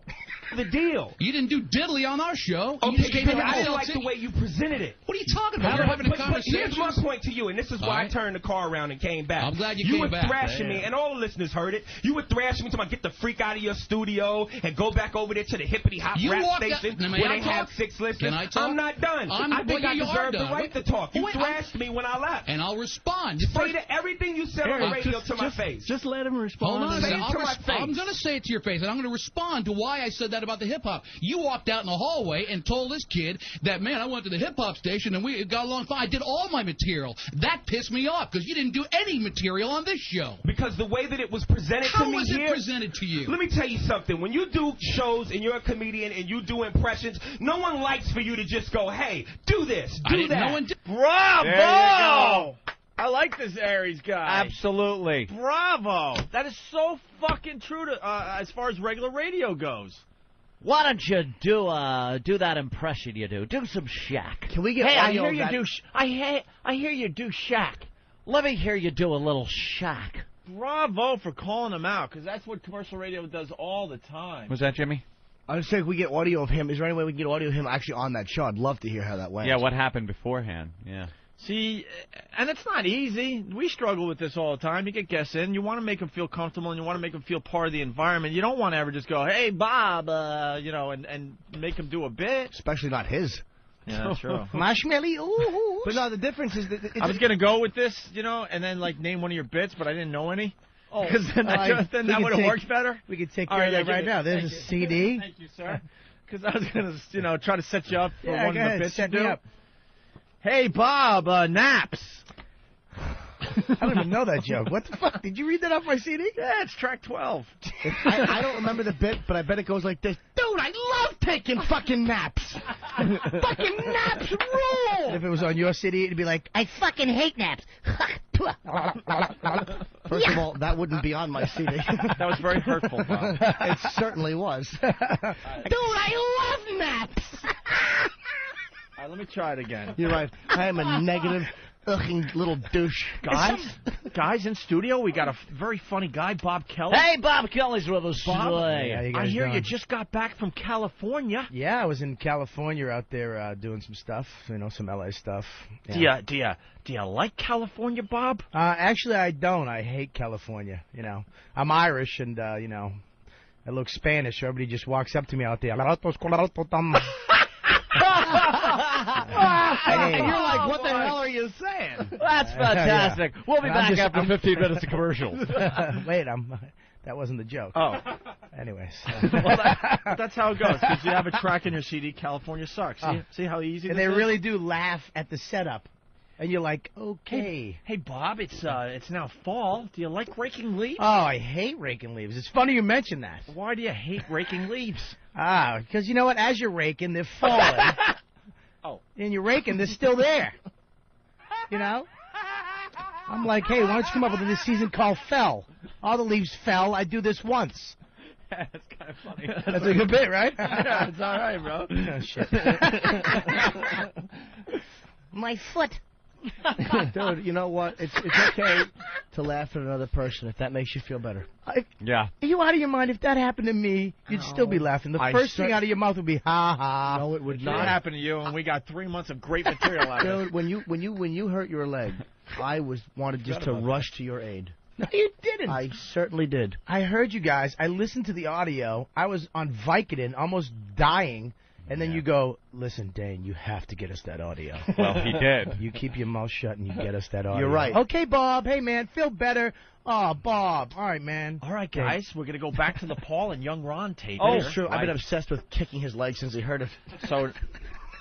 The deal. You didn't do diddly on our show. You Okay, just came in because here I to didn't sell like the tickets. way you presented it. What are you talking about? We're having a But here's conversation. my point to you, and this is why All I right. turned the car around and came back. I'm glad you You came were back. thrashing me, and all the listeners heard it. You were thrashing me, talking about get the freak out of your studio and go back over there to the hippity hop You rap walked out- station Now, may where I they have talk? 6 listeners. Can I talk? I'm not done. I think I you are deserve the done. right to talk. You Wait, thrashed me when I left. And I'll respond. Say that everything you said on the radio to my face. Just let him respond. Hold on a second. I'm going to say it to your face, and I'm going to respond to why I said that about the hip-hop. You walked out in the hallway and told this kid that, man, I went to the hip-hop station, and we got along fine. I did all my material. That pissed me off, because you didn't do any material on this show. Because the way that it was presented to me How was it here, presented to you? Let me tell you something. When you do shows and you're a comedian and you do impressions, no one likes for you to just go, hey, do this, do that. No one did. Bravo! There you go. I like this Aries guy. Absolutely. Bravo! That is so fucking true to as far as regular radio goes. Why don't you do that impression you do? Do some Shaq. Can we get Hey, I audio hear of you that? do. I hear you do Shaq. Let me hear you do a little Shaq. Bravo for calling him out, because that's what commercial radio does all the time. Was that Jimmy? I was saying, we get audio of him. Is there any way we can get audio of him actually on that show? I'd love to hear how that went. Yeah, what happened beforehand? Yeah. See, and it's not easy. We struggle with this all the time. You get guests in, you want to make them feel comfortable, and you want to make them feel part of the environment. You don't want to ever just go, hey, Bob, and make them do a bit. Especially not his. Yeah, that's true. Marshmallow, ooh. But no, the difference is that I was going to go with this, and then, name one of your bits, but I didn't know any. Oh, because then that would have worked better. We could take care of that right now. There's a CD. Thank you, sir. Because I was going to, try to set you up for one go of the ahead, bits set you me do. up. Hey, Bob, naps. I don't even know that joke. What the fuck? Did you read that off my CD? Yeah, it's track 12. I don't remember the bit, but I bet it goes like this. Dude, I love taking fucking naps. Fucking naps rule. And if it was on your CD, it'd be like, I fucking hate naps. First of all, that wouldn't be on my CD. That was very hurtful, Bob. It certainly was. Dude, I love naps. All right, let me try it again. You're right. I am a negative, little douche. Guys in studio, we got a very funny guy, Bob Kelly. Hey, Bob Kelly's with us Bob, today. I hear you just got back from California. Yeah, I was in California out there doing some stuff, some LA stuff. Yeah. Do you like California, Bob? Actually, I don't. I hate California. I'm Irish, and I look Spanish. Everybody just walks up to me out there. And you're like, what the hell are you saying? That's fantastic. Yeah. We'll be back after 15 minutes of commercials. Wait, that wasn't the joke. Oh. Anyways. That's how it goes, because you have a track in your CD, California Sucks. See how easy and this they is? really do laugh at the setup. And you're like, okay. Hey, Bob, it's now fall. Do you like raking leaves? Oh, I hate raking leaves. It's funny you mention that. Why do you hate raking leaves? Because you know what? As you're raking, they're falling. Oh. And you're raking, they're still there. I'm like, hey, why don't you come up with this season called Fell? All the leaves fell. I do this once. That's kind of funny. That's a good bit, right? Yeah, it's all right, bro. Oh, shit. My foot. Dude, you know what? It's okay to laugh at another person if that makes you feel better. Yeah. Are you out of your mind? If that happened to me, you'd still be laughing. The first thing out of your mouth would be ha ha. No, it would Not not. happened to you, and we got 3 months of great material out of it. Dude, when you hurt your leg, I wanted just to rush to your aid. No, you didn't. I certainly did. I heard you guys. I listened to the audio. I was on Vicodin, almost dying. And then you go, listen, Dane, you have to get us that audio. Well, he did. You keep your mouth shut and you get us that audio. You're right. Okay, Bob. Hey, man, feel better. Oh, Bob. All right, man. All right, guys, we're going to go back to the Paul and Young Ron tape. Oh, here. sure. I've been obsessed with kicking his leg since he heard it.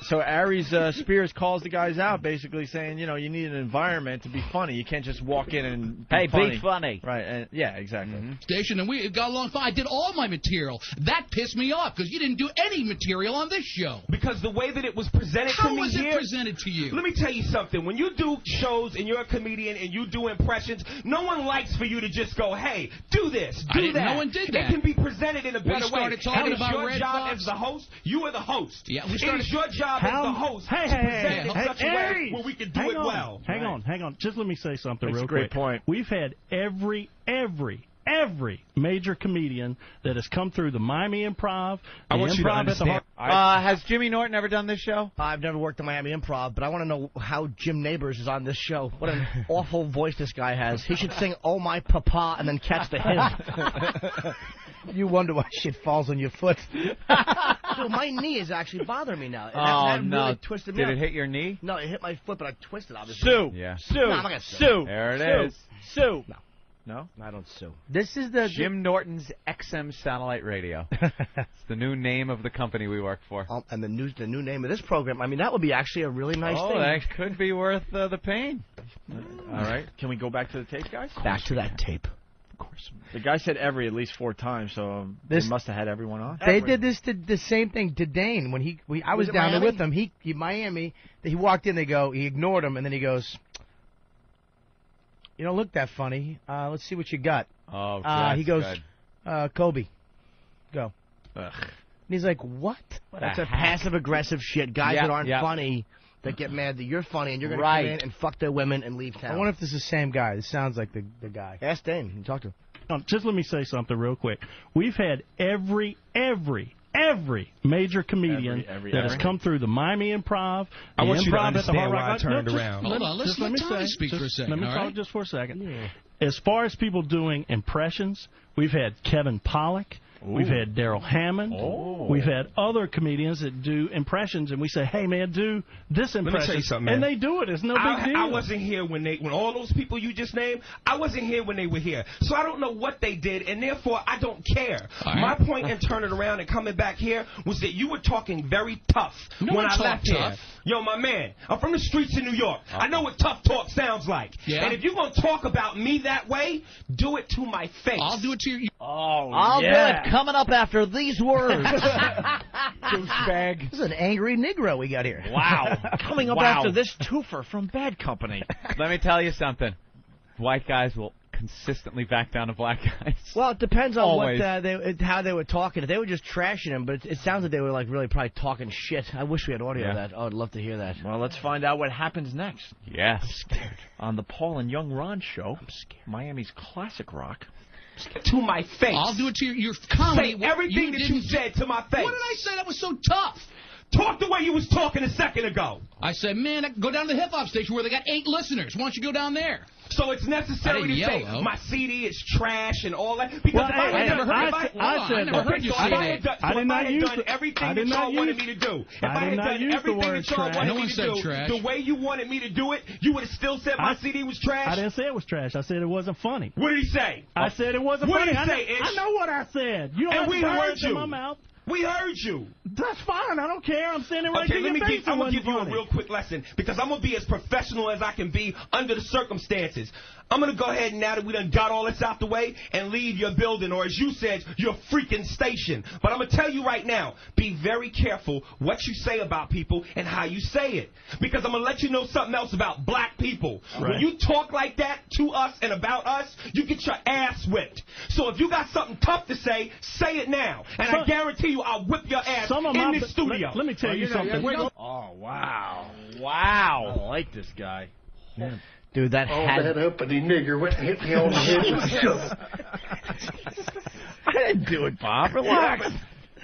So Aries Spears calls the guys out, basically saying, you need an environment to be funny. You can't just walk in and be funny. Be funny. Right, and, yeah, exactly. Station, and we got along fine. I did all my material. That pissed me off, because you didn't do any material on this show. Because the way that it was presented to me How was it here, presented to you? let me tell you something. When you do shows and you're a comedian and you do impressions, no one likes for you to just go, hey, do this, do that. No one did that. It can be presented in a better way. started talking about your Red job Fox. as the host. You are the host. Yeah, we it started. is your job as the host to present it in such a way Aries, where we can do it well. Hang on. Just let me say something That's real a great quick. point. We've had every major comedian that has come through the Miami Improv, the I want you to Improv at the understand. Has Jimmy Norton ever done this show? I've never worked at Miami Improv, but I want to know how Jim Neighbors is on this show. What an awful voice this guy has. He should sing "Oh My Papa" and then catch the hint. You wonder why shit falls on your foot. Dude, my knee is actually bothering me now. Oh, that no. really twisted me Did up. it hit your knee? No, it hit my foot, but I twisted, obviously. Sue. Yeah. Sue. No, I'm not gonna Sue. There it is. Sue. No? I don't sue. This is the Jim Norton's XM Satellite Radio. It's the new name of the company we work for. And the new name of this program. I mean, that would be actually a really nice thing. That could be worth the pain. All right. Can we go back to the tape, guys? Back to that tape. Of course. The guy said every at least 4 times, so they must have had everyone on. They did the same thing to Dane when I was down there with him. He Miami. He walked in. He ignored him, and then he goes, "You don't look that funny. Let's see what you got." Oh, he goes, good. "Kobe, go." Ugh. And he's like, "What?" That's a passive-aggressive shit. Guys that aren't funny that get mad that you're funny and you're going to come in and fuck their women and leave town. I wonder if this is the same guy. This sounds like the guy. Ask Dane. You talk to him. Just let me say something real quick. We've had every major comedian that has come through the Miami Improv. I want you to Improv at the understand Hard why I Rock. turned around. Hold on, let's let Tommy speak for a second. Let me all talk right? just for a second. As far as people doing impressions, we've had Kevin Pollak. We've had Daryl Hammond. We've had other comedians that do impressions, and we say, "Hey, man, do this impression." Let me tell you something, man. And they do it. It's no big deal. I wasn't here when all those people you just named, I wasn't here when they were here. So I don't know what they did, and therefore I don't care. Right. My point in turning around and coming back here was that you were talking very tough when I left here. Yo, my man, I'm from the streets of New York. I know what tough talk sounds like. Yeah. And if you're going to talk about me that way, do it to my face. I'll do it to you. I'll do it coming up after these words. Douchebag. This is an angry Negro we got here. Wow. Coming up after this twofer from Bad Company. Let me tell you something. White guys will consistently back down to black guys. Well, it depends on Always. how they were talking. If they were just trashing him, but it sounds like they were like really probably talking shit. I wish we had audio of that. Oh, I'd love to hear that. Well, let's find out what happens next. Yes. I'm scared. On the Paul and Young Ron show. I'm scared. Miami's classic rock. To my face. I'll do it to your comedy. Say everything that you said to my face. What did I say that was so tough? Talk the way you was talking a second ago. I said, man, go down to the hip-hop station where they got 8 listeners. Why don't you go down there? So it's necessary to say my CD is trash and all that? Because if I had done everything that y'all wanted me to do, if I had done everything that y'all wanted me to do, the way you wanted me to do it, you would have still said my CD was trash? I didn't say it was trash. I said it wasn't funny. What did he say? I said it wasn't funny. funny. What did he say, Ish? I know what I said. You don't have to put words in my mouth. We heard you. That's fine. I don't care. I'm standing right okay, to your face. I'm going to give you a real quick lesson because I'm going to be as professional as I can be under the circumstances. I'm going to go ahead now that we done got all this out the way and leave your building, or as you said, your freaking station. But I'm going to tell you right now, be very careful what you say about people and how you say it. Because I'm going to let you know something else about black people. Right. When you talk like that to us and about us, you get your ass whipped. So if you got something tough to say it now. And I guarantee you I'll whip your ass in this studio. Let me tell you something. Oh, wow. Wow. I like this guy. Yeah. Dude, that had... that uppity nigger went and hit me on the head with a shovel. I didn't do it, Bob. Relax.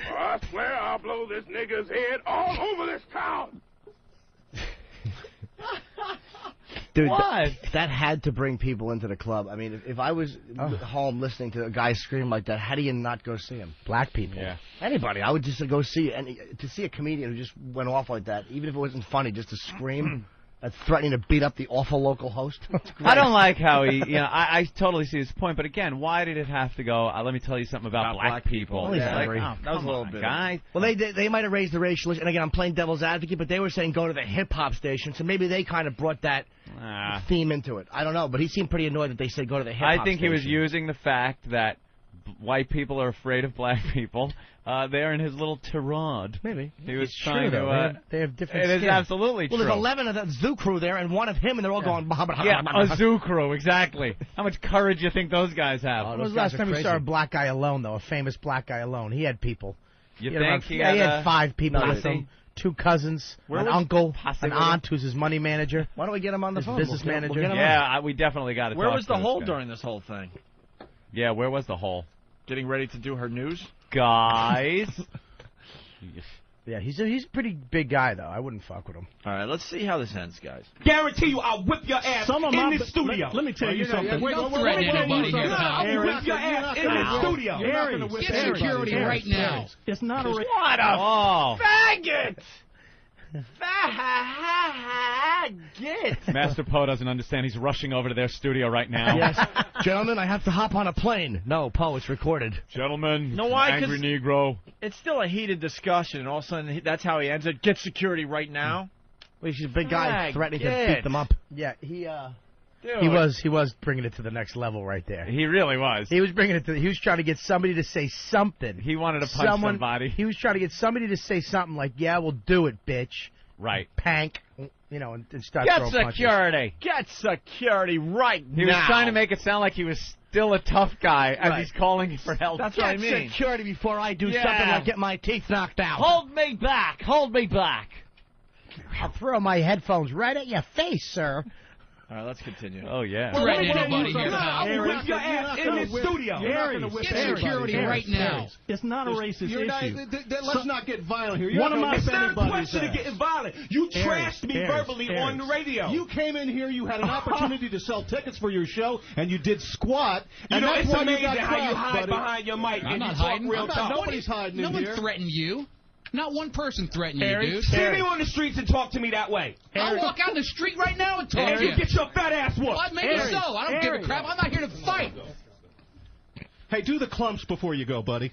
I swear I'll blow this nigger's head all over this town. Dude, that had to bring people into the club. I mean, if I was home listening to a guy scream like that, how do you not go see him? Black people. Yeah. Anybody. I would just go see it. And to see a comedian who just went off like that, even if it wasn't funny, just to scream, threatening to beat up the awful local host. I don't like how he, I totally see his point, but again, why did it have to go, let me tell you something about black people. Well, Yeah, that was a little bit. Guy. Well, they might have raised the racial issue, and again, I'm playing devil's advocate, but they were saying go to the hip-hop station, so maybe they kind of brought that theme into it. I don't know, but he seemed pretty annoyed that they said go to the hip-hop station. I think he was using the fact that white people are afraid of black people. They're in his little tirade. Maybe. He was It's trying true, to... though. They have different It skins. is absolutely well, true. There's 11 of that zoo crew there and one of him, and they're all going... Yeah, a zoo crew, exactly. How much courage do you think those guys have? When was the last time you saw a black guy alone, though? A famous black guy alone. He had people. You he think he had 5 people with him. 2 cousins, an uncle, an aunt who's his money manager. Why don't we get him on the phone? Business manager. We definitely got to talk Where was the to this hole guy. during this whole thing? Yeah, where was the hole? Getting ready to do her news? Guys. Yeah, he's a pretty big guy, though. I wouldn't fuck with him. All right, let's see how this ends, guys. Guarantee you I'll whip your ass in this studio. Let me tell you something. Don't threaten anybody here, pal. I'll whip your ass in this studio. Get security right now. It's not a... What a Oh. faggot! forget. Master Poe doesn't understand. He's rushing over to their studio right now. Yes. Gentlemen, I have to hop on a plane. No, Poe, it's recorded. Gentlemen, You know why? angry 'Cause Negro. It's still a heated discussion, and all of a sudden that's how he ends it. Get security right now. Well, he's a big guy threatening to beat them up. Yeah, Dude. he was bringing it to the next level right there. He really was. He was bringing it to. He was trying to get somebody to say something. He wanted to punch somebody. He was trying to get somebody to say something like, "Yeah, we'll do it, bitch." Right. Pank, you know, and start Get throwing punches. security. Get security right now. He was trying to make it sound like he was still a tough guy as Right. he's calling for help. That's what I mean. Security before I do Yeah. something like get my teeth knocked out. Hold me back. Hold me back. I'll throw my headphones right at your face, sir. All right, let's continue. Oh, yeah. Threaten anybody here, pal. I'll whip your ass in this studio. Get security right now. It's not a racist issue. Let's not get violent here. One of my It's not a question of getting violent. You trashed me verbally on the radio. You came in here, you had an opportunity to sell tickets for your show, and you did squat. You And know, that's it's why you amazing got how you crushed, hide buddy. behind your mic I'm and not you talk hiding. real I'm tough. Nobody's hiding No in one here. threatened you. Not one person threatened you, dude. See me on the streets and talk to me that way. I'll walk out in the street right now and talk And to you you. get your fat ass whooped. Well, maybe so. I don't give a crap. I'm not here to fight. Hey, do the clumps before you go, buddy.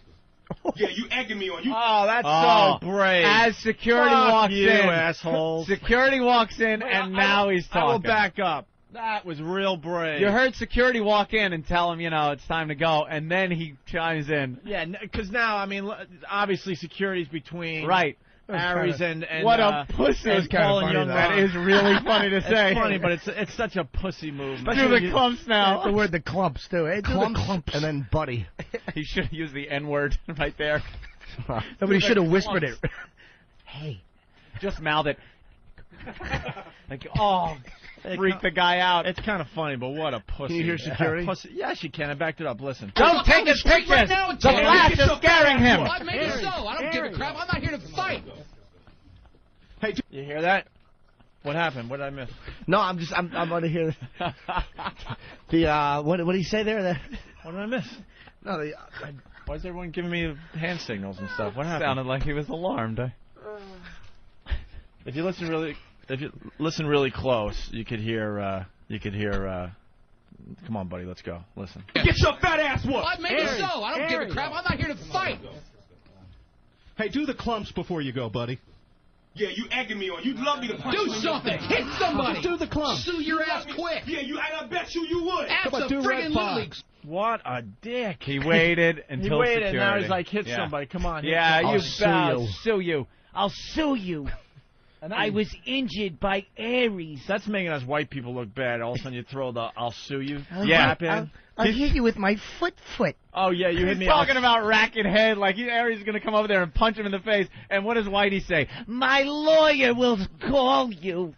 Yeah, you egging me on. You Oh, that's Oh, so brave. As security Fuck walks you, in, assholes. security walks in, and now he's I will talking. back up. That was real brave. You heard security walk in and tell him, it's time to go, and then he chimes in. Yeah, because now, I mean, obviously security's between Right. Aries and What a pussy. and Paul and Young. That is really funny to say. It's funny, but it's such a pussy move. Do the clumps now. The word the clumps too. Hey, do the clumps. and then buddy. He should have used the N-word right there. Nobody should have whispered it. Hey. Just mouth it. Like, oh, freak the guy out. It's kind of funny, but what a pussy. Can you hear security? Pussy. Yes, you can. I backed it up. Listen. Don't take his Right pictures. now and The talk. flash is scaring him. Well, maybe so. I don't give a crap. I'm not here to fight. Hey, You hear that? What happened? What did I miss? No, I'm going to hear the what did he say there? What did I miss? No, Why is everyone giving me hand signals and stuff? What happened? Sounded like he was alarmed. If you listen really close, you could hear. Come on, buddy. Let's go. Listen. get your fat ass whooped. Well, maybe so. I don't give a crap. I'm not here to fight. Hey, do the clumps before you go, buddy. Yeah, you egging me on. You'd love me to punch Do you. something. Hit somebody. Do the clumps. Sue your ass quick. Yeah, I bet you would. Come on, do red Abso-friggin' five. leagues. What a dick. He waited He until waited, security. and now he's like, hit Yeah. somebody. Come on. hit Yeah, somebody. you I'll sue you. I'll sue you. I was injured by Aries. That's making us white people look bad. All of a sudden you throw the "I'll sue you." Yeah. rap in. I'll hit you with my foot. Oh yeah, you hit He's me. talking about racket head, like Aries is going to come over there and punch him in the face. And what does Whitey say? My lawyer will call you.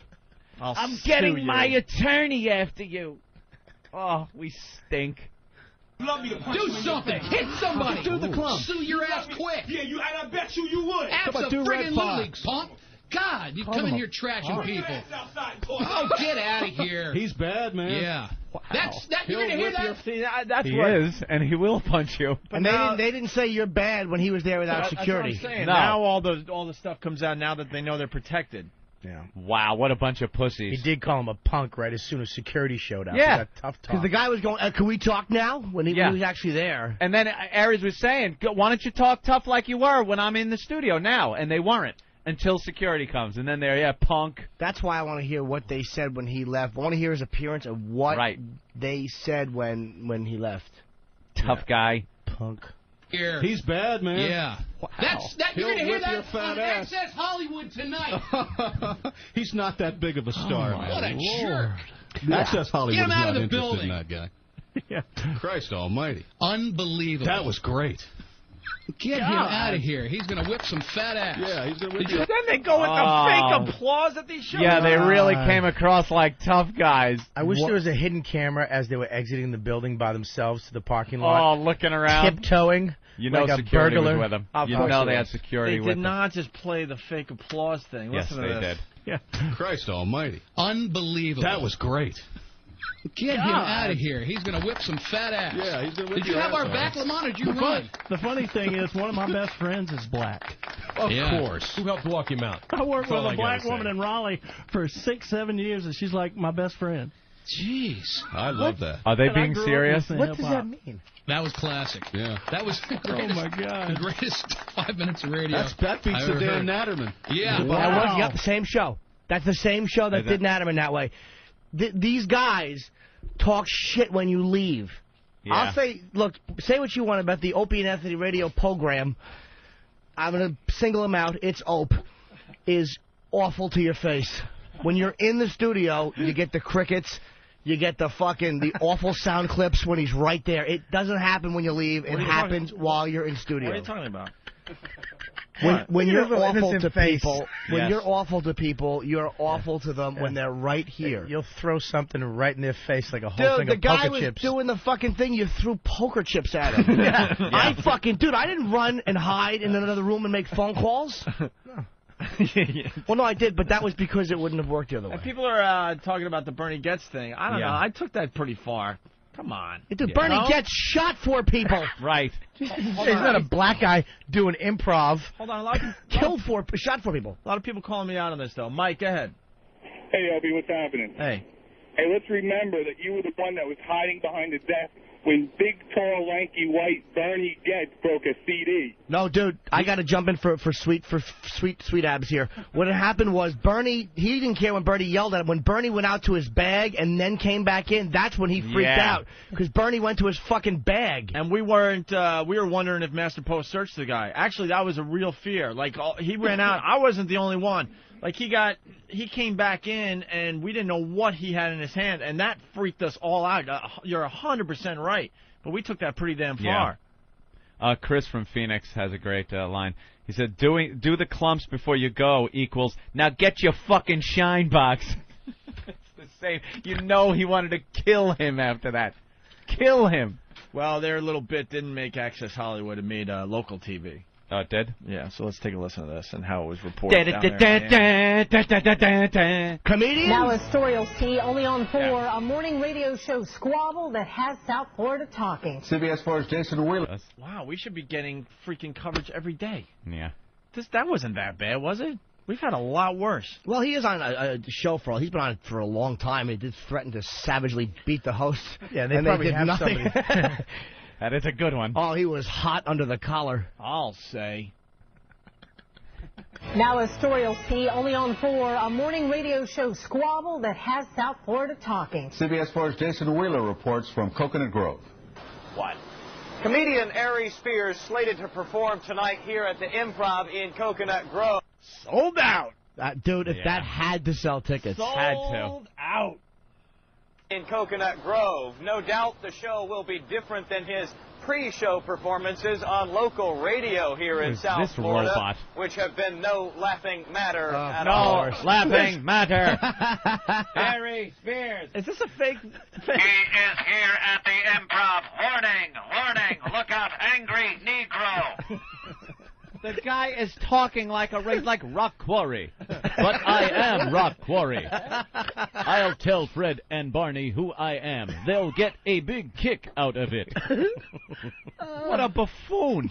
I'll I'm sue getting you. my attorney after you. Oh, we stink. Love me to punch Do you in something. your face. Hit somebody. Do the clumps. Sue your ass quick. Yeah, I bet you would. Come on, do red Abso-friggin' five. leagues, punk. God, you come in here trashing people. Oh, get out of here. He's bad, man. Yeah. That's that. You're He'll gonna hear whip your that? See, that's He what. is, and he will punch you. And they didn't say you're bad when he was there without security. That's what I'm saying. No. Now all the stuff comes out now that they know they're protected. Yeah. Wow, what a bunch of pussies. He did call him a punk right as soon as security showed up. Yeah. That tough talk. Because the guy was going, can we talk now? When he was actually there. And then Aries was saying, why don't you talk tough like you were when I'm in the studio now? And they weren't until security comes. And then they're, punk. That's why I want to hear what they said when he left. I want to hear his appearance of what they said when he left. Tough guy. Punk. Here. He's bad, man. Yeah. That's that. You're He'll gonna hear whip your that fat on ass. Access Hollywood tonight. He's not that big of a star, man. What a jerk. Access Hollywood Get him is out not of the interested building. in that guy. Christ almighty. Unbelievable. That was great. Get him out of here. He's gonna whip some fat ass. Yeah, he's gonna whip Did you- you. Then they go with the fake applause at these shows. Yeah, they really came across like tough guys. I wish there was a hidden camera as they were exiting the building by themselves to the parking lot. Oh, looking around. Tiptoeing. You know like a security burglar. was with them. Of You course know it they had was. security They with did them. not just play the fake applause thing. Yes, Listen to they this. did. Christ almighty. Unbelievable. That was great. Get him out of here. He's going to whip some fat ass. Yeah, he's going to whip Did you have our back, Lamont, or did you run? The funny thing is, one of my best friends is black. Of course. Who helped walk him out? I worked with That's all a I black gotta woman say. in Raleigh for 6-7 years, and she's like my best friend. Jeez. I love that. Are they And I being grew up serious? listening What to does hip-hop. that mean? That was classic. Yeah. That was the greatest, my God. the greatest 5 minutes of radio. That beats I the ever Dan heard. Natterman. Yeah. That was, yep, same show. That's the same show that Is did it? Natterman that way. These guys talk shit when you leave. Yeah. I'll say, look, say what you want about the Opie and Anthony radio program. I'm going to single him out. It's Ope. Is awful to your face. When you're in the studio, you get the crickets. You get the awful sound clips when he's right there. It doesn't happen when you leave. It happens while you're in studio. What are you talking about? When you're Look at his awful to innocent face. people, when Yes. you're awful to people, you're awful to them when they're right here. You'll throw something right in their face like a whole Dude, thing the of guy poker was chips. doing the fucking thing. You threw poker chips at him. I didn't run and hide in another room and make phone calls. Well, no, I did, but that was because it wouldn't have worked the other way. And people are talking about the Bernie Getz thing. I don't know. I took that pretty far. Come on. Dude, Bernie Getz shot 4 people. Right. He's not a black guy doing improv. Hold on. A lot of Shot 4 people. A lot of people calling me out on this, though. Mike, go ahead. Hey, Opie, what's happening? Hey. Hey, let's remember that you were the one that was hiding behind the desk when big, tall, lanky, white Bernie Getz broke a CD. No, dude, I got to jump in for sweet abs here. What had happened was Bernie, he didn't care when Bernie yelled at him. When Bernie went out to his bag and then came back in, that's when he freaked out. Because Bernie went to his fucking bag. And we were wondering if Master Post searched the guy. Actually, that was a real fear. Like, he ran out. I wasn't the only one. Like, he came back in, and we didn't know what he had in his hand, and that freaked us all out. You're 100% right. But we took that pretty damn far. Yeah. Chris from Phoenix has a great line. He said, do the clumps before you go equals, now get your fucking shine box. It's the same. You know he wanted to kill him after that. Kill him. Well, their little bit didn't make Access Hollywood. It made local TV. Oh, it did? Yeah, so let's take a listen to this and how it was reported down there. Comedian? Now a story you'll see only on 4, a morning radio show squabble that has South Florida talking. CBS 4's Jason Wheeler. Wow, we should be getting freaking coverage every day. Yeah. That wasn't that bad, was it? We've had a lot worse. Well, he is on a show he's been on it for a long time. He did threaten to savagely beat the host. Yeah, they and probably did have nothing. somebody. That is a good one. Oh, he was hot under the collar. I'll say. Now a story you'll see only on 4, a morning radio show squabble that has South Florida talking. CBS 4's Jason Wheeler reports from Coconut Grove. What? Comedian Ari Spears slated to perform tonight here at the Improv in Coconut Grove. Sold out. Dude, if that had to sell tickets. Had to. Sold out. In Coconut Grove. No doubt the show will be different than his pre-show performances on local radio here in South Florida, robot? which have been no laughing matter at no all. laughing matter. Ari Spears. Is this a fake? He is here at the Improv. Warning, look out, angry Negro. The guy is talking like Rock Quarry. But I am Rock Quarry. I'll tell Fred and Barney who I am. They'll get a big kick out of it. What a buffoon.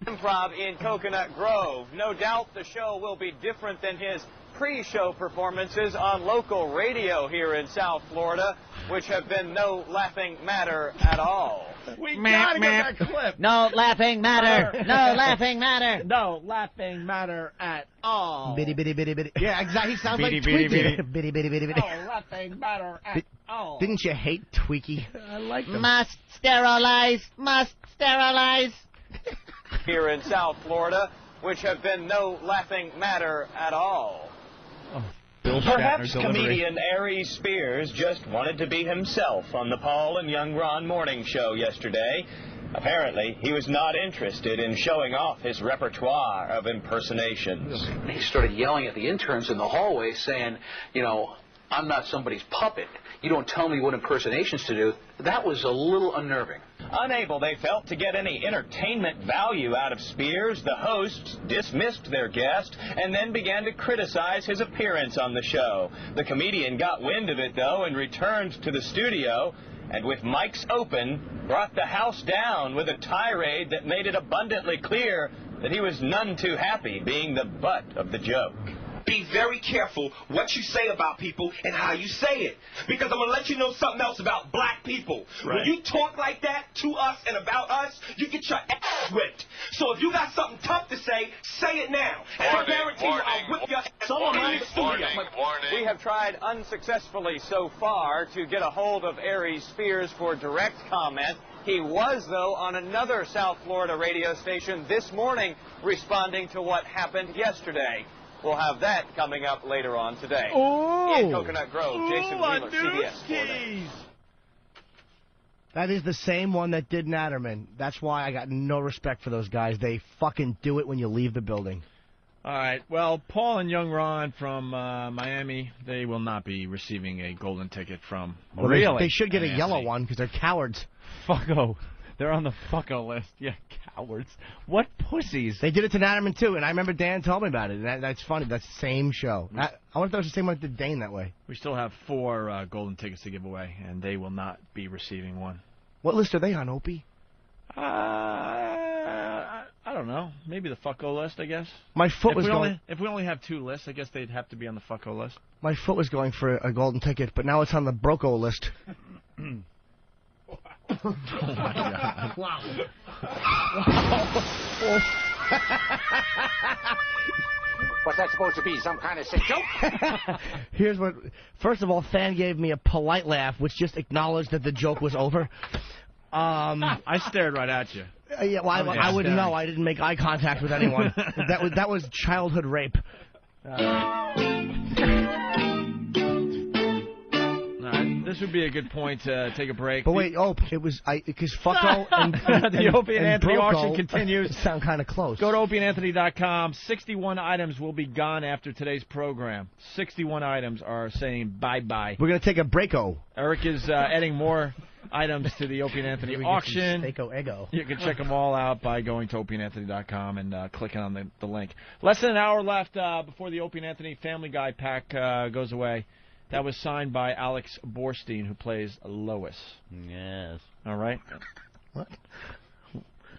Improv in Coconut Grove. No doubt the show will be different than his pre-show performances on local radio here in South Florida, which have been no laughing matter at all. We gotta get that clip. No laughing matter. No laughing matter. No laughing matter at all. Bitty, bitty, bitty, bitty. Yeah, exactly. He sounds Bitty, like bitty, Tweaky. bitty. Bitty, bitty, bitty, bitty. No laughing matter at all. Didn't you hate Tweaky? I like them. Must sterilize. Must sterilize. Here in South Florida, which have been no laughing matter at all. Perhaps comedian Ari Spears just wanted to be himself on the Paul and Young Ron morning show yesterday. Apparently, he was not interested in showing off his repertoire of impersonations. He started yelling at the interns in the hallway saying, you know, I'm not somebody's puppet. You don't tell me what impersonations to do. That was a little unnerving. Unable, they felt, to get any entertainment value out of Spears, the hosts dismissed their guest and then began to criticize his appearance on the show. The comedian got wind of it, though, and returned to the studio, and with mics open, brought the house down with a tirade that made it abundantly clear that he was none too happy being the butt of the joke. Be very careful what you say about people and how you say it. Because I'm going to let you know something else about black people. Right. When you talk like that to us and about us, you get your ass whipped. So if you got something tough to say it now. And I guarantee you I'll whip your ass in the studio. We have tried unsuccessfully so far to get a hold of Aries Spears for direct comment. He was, though, on another South Florida radio station this morning responding to what happened yesterday. We'll have that coming up later on today. In Coconut Grove, Jason Wheeler, CBS 4 News. That is the same one that did Natterman. That's why I got no respect for those guys. They fucking do it when you leave the building. All right. Well, Paul and Young Ron from Miami, they will not be receiving a golden ticket from. Well, they should get a yellow one because they're cowards. Fucko. They're on the fucko list. Yeah, cowards. What pussies? They did it to Natterman, too, and I remember Dan told me about it. And that's funny. That's the same show. I wonder if that was the same one that did Dane that way. We still have 4 golden tickets to give away, and they will not be receiving one. What list are they on, Opie? I don't know. Maybe the fucko list, I guess. My foot was going... If we only have 2 lists, I guess they'd have to be on the fucko list. My foot was going for a golden ticket, but now it's on the broco list. Oh, my God. Wow. What's that supposed to be, some kind of sick joke? Here's what... First of all, Fan gave me a polite laugh, which just acknowledged that the joke was over. I stared right at you. Yeah, well, I wouldn't know. I didn't make eye contact with anyone. That was childhood rape. This would be a good point to take a break. But wait, it was because fucko and the Opie and Anthony auction continues. Sound kind of close. Go to opieandanthony.com. 61 items will be gone after today's program. 61 items are saying bye-bye. We're going to take a break-o. Eric is adding more items to the Opie and Anthony auction. Ego. You can check them all out by going to opieandanthony.com and clicking on the link. Less than an hour left before the Opie and Anthony Family Guy pack goes away. That was signed by Alex Borstein, who plays Lois. Yes. All right. What?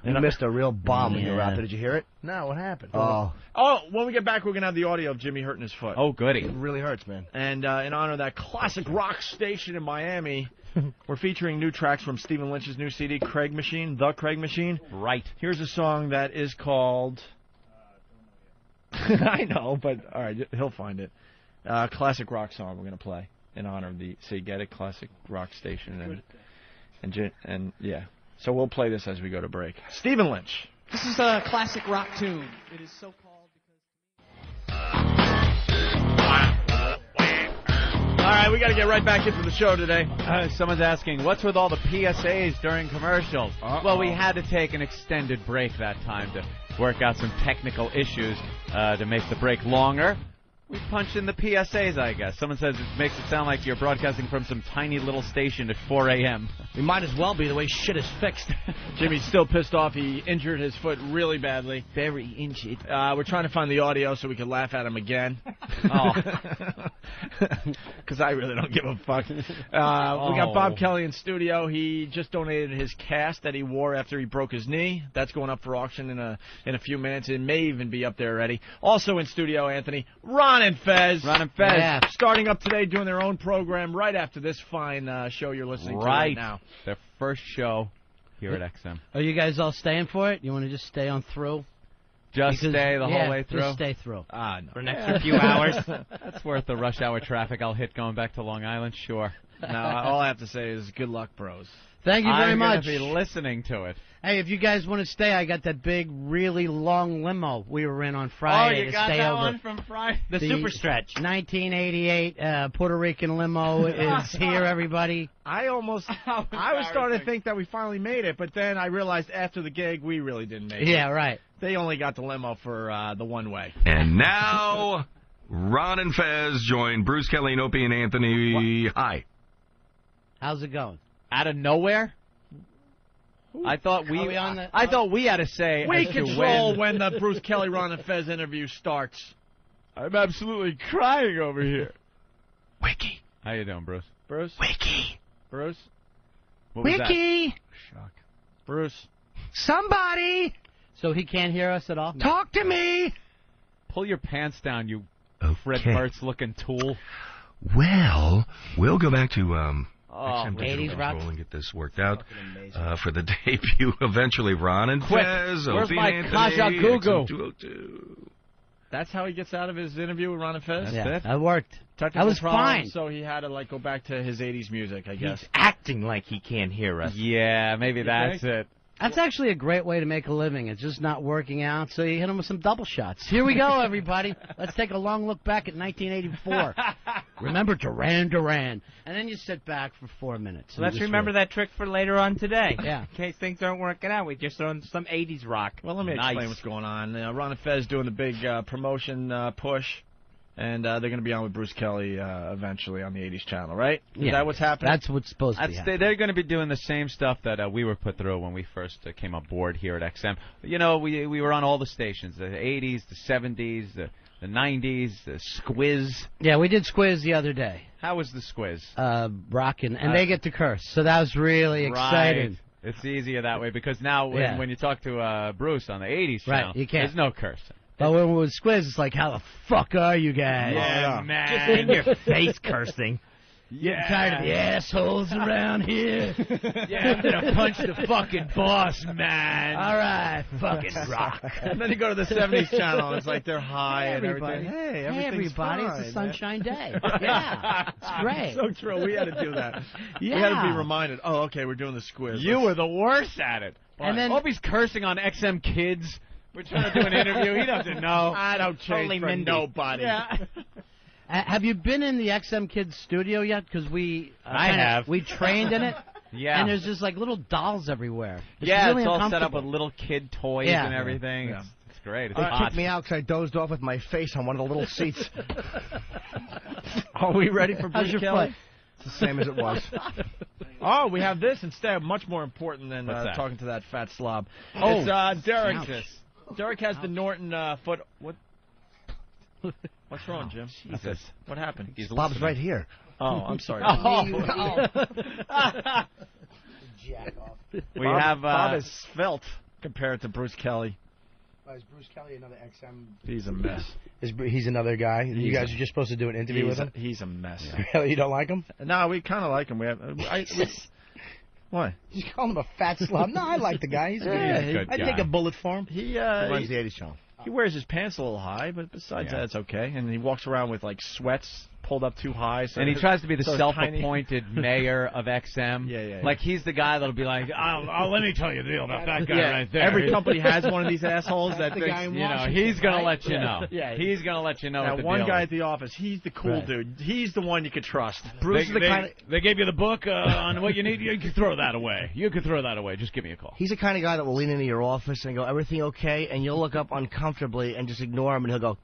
You missed a real bomb when you were out there. Did you hear it? No, what happened? Oh, when we get back, we're going to have the audio of Jimmy hurting his foot. Oh, goody. It really hurts, man. And in honor of that classic rock station in Miami, we're featuring new tracks from Stephen Lynch's new CD, Craig Machine, The Craig Machine. Right. Here's a song that is called... I know, but all right, he'll find it. Classic rock song we're going to play in honor of the, so you get it, classic rock station. And yeah. So we'll play this as we go to break. Stephen Lynch. This is a classic rock tune. It is so called All right, we got to get right back into the show today. Someone's asking, what's with all the PSAs during commercials? Well, we had to take an extended break that time to work out some technical issues to make the break longer. We punched in the PSAs, I guess. Someone says it makes it sound like you're broadcasting from some tiny little station at 4 a.m. We might as well be the way shit is fixed. Jimmy's still pissed off. He injured his foot really badly. Very injured. We're trying to find the audio so we can laugh at him again. Because I really don't give a fuck. We got Bob Kelly in studio. He just donated his cast that he wore after he broke his knee. That's going up for auction in a few minutes. It may even be up there already. Also in studio, Anthony, Ron and Fez. Yeah. Starting up today, doing their own program right after this fine show you're listening to right now. Their first show here at XM. Are you guys all staying for it? You want to just stay on through? Stay the whole way through? Just stay through. No. For an extra few hours? That's worth the rush hour traffic I'll hit going back to Long Island, sure. No, all I have to say is good luck, bros. Thank you very much. I'm going to be listening to it. Hey, if you guys want to stay, I got that big, really long limo we were in on Friday. Oh, you got stay that over. one from Friday? The super stretch. 1988 Puerto Rican limo is here, everybody. I was starting to think that we finally made it, but then I realized after the gig we really didn't make it. Yeah, right. They only got the limo for the one way. And now, Ron and Fez join Bruce Kelly and Opie and Anthony. Hi. How's it going? Out of nowhere? I thought we had to say We as to control when the Bruce Kelly, Ron and Fez interview starts. I'm absolutely crying over here. Wiki. How you doing, Bruce? Bruce? Wiki. Bruce? What was that? Wiki! Shock. Bruce? Somebody! So he can't hear us at all? Talk to me! Pull your pants down, you Fred Mertz-looking tool. Well, we'll go back to XM 80s rock and get this worked out for the debut. Eventually, Ron and Fez, Where's Opie my and Anthony, Kaja-Gugu? XM202. That's how he gets out of his interview with Ron and Fez? Yeah, that worked. Technical That was problems, fine. So he had to go back to his 80s music, I guess. He's acting like he can't hear us. Yeah, maybe that's it. That's actually a great way to make a living. It's just not working out, so you hit him with some double shots. Here we go, everybody. Let's take a long look back at 1984. Remember Duran. And then you sit back for 4 minutes. So let's remember that trick for later on today. Yeah. In case things aren't working out, we just throw in some 80s rock. Well, let me explain what's going on. Ron and Fez doing the big promotion push, and they're going to be on with Bruce Kelly eventually on the 80s channel, right? Is that what's happening? That's what's supposed to be happening. They're going to be doing the same stuff that we were put through when we first came aboard here at XM. You know, we were on all the stations, the 80s, the 70s, the 90s, the Squiz. Yeah, we did Squiz the other day. How was the Squiz? Rockin', and they get to curse, so that was really exciting. Right. It's easier that way because now when you talk to Bruce on the 80s channel, you can't. there's no cursing. But when we're with Squiz, it's like, how the fuck are you guys? Yeah, man. Just in your face cursing. Yeah. Getting tired of the assholes around here. Yeah, I'm gonna punch the fucking boss, man. All right, fucking rock. And then you go to the 70s channel, and it's like they're high and everybody. everything. Hey, Hey, everything's everybody, fine, it's a sunshine day. man. Yeah, it's great. So true. We had to do that. We Yeah. had to be reminded. Oh, okay, we're doing the Squiz. You were the worst at it. And then Opie's cursing on XM Kids. We're trying to do an interview. He doesn't know. I don't change Holy for Mindy. nobody. Yeah. Have you been in the XM Kids studio yet? Because we have. We trained in it. Yeah. And there's just like little dolls everywhere. It's Yeah, really it's all set up uncomfortable. with little kid toys Yeah. and everything. Yeah. It's great. It's They hot. kicked me out because I dozed off with my face on one of the little seats. Are we ready for How's Bruce your Kelly? foot? It's the same as it was. Oh, we have this instead. Much more important than What's that? talking to that fat slob. Oh, It's Derek. ouch. Derek has the Norton foot. What? What's wrong, Jim? Jesus. What happened? He's Bob's listening. right here. Oh, I'm sorry. Jack off. We have Bob is svelte compared to Bruce Kelly. Is Bruce Kelly another XM? He's a mess. He's another guy. You guys are just supposed to do an interview with him. He's a mess. Really, you don't like him? No, we kind of like him. We have. What? You call him a fat slob? No, I like the guy. He's good. I'd take a bullet for him. He runs the 80s channel. He wears his pants a little high, but besides that, it's okay. And he walks around with like sweats pulled up too high. So And he tries to be the so it's self-appointed mayor of XM. Yeah. Like he's the guy that'll be like, "Oh, let me tell you the deal about that guy right there." Every company has one of these assholes that thinks, you know, he's gonna let you know. Yeah. He's gonna let you know. That what the one deal guy is. at the office, he's the cool dude. He's the one you could trust. Bruce is the kind of. They gave you the book on what you need. You can throw that away. You can throw that away. Just give me a call. He's the kind of guy that will lean into your office and go, "Everything okay?" And you'll look up uncomfortably and just ignore him, and he'll go.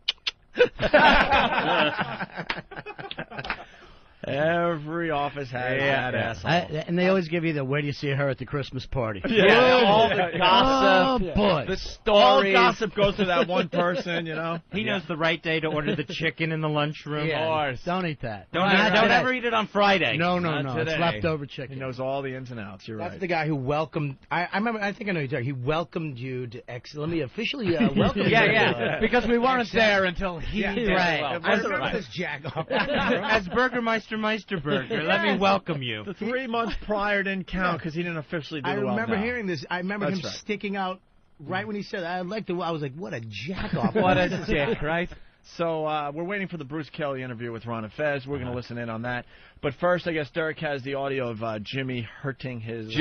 Every office has that asshole. And they always give you the, where do you see her at the Christmas party? Yeah, all the gossip. Oh, boy. The stories. All gossip goes to that one person, you know. He knows the right day to order the chicken in the lunchroom. Yeah, don't eat that. Don't ever eat it on Friday. No. Not It's today. leftover chicken. He knows all the ins and outs. You're That's right. the guy who welcomed. I remember. I think I know you're talking. He welcomed you to X. Let me officially welcome you. Yeah. Because we weren't there until he did. Right. Well, I remember this jack off. As Burgermeister Meisterburger, let me welcome you. The 3 months prior didn't count because he didn't officially do I the well remember now. hearing this. I remember That's him right. sticking out right when he said, "I'd like to." I was like, "What a jack off!" What a dick, right? So we're waiting for the Bruce Kelly interview with Ron and Fez. We're going to listen in on that. But first, I guess Derek has the audio of Jimmy hurting his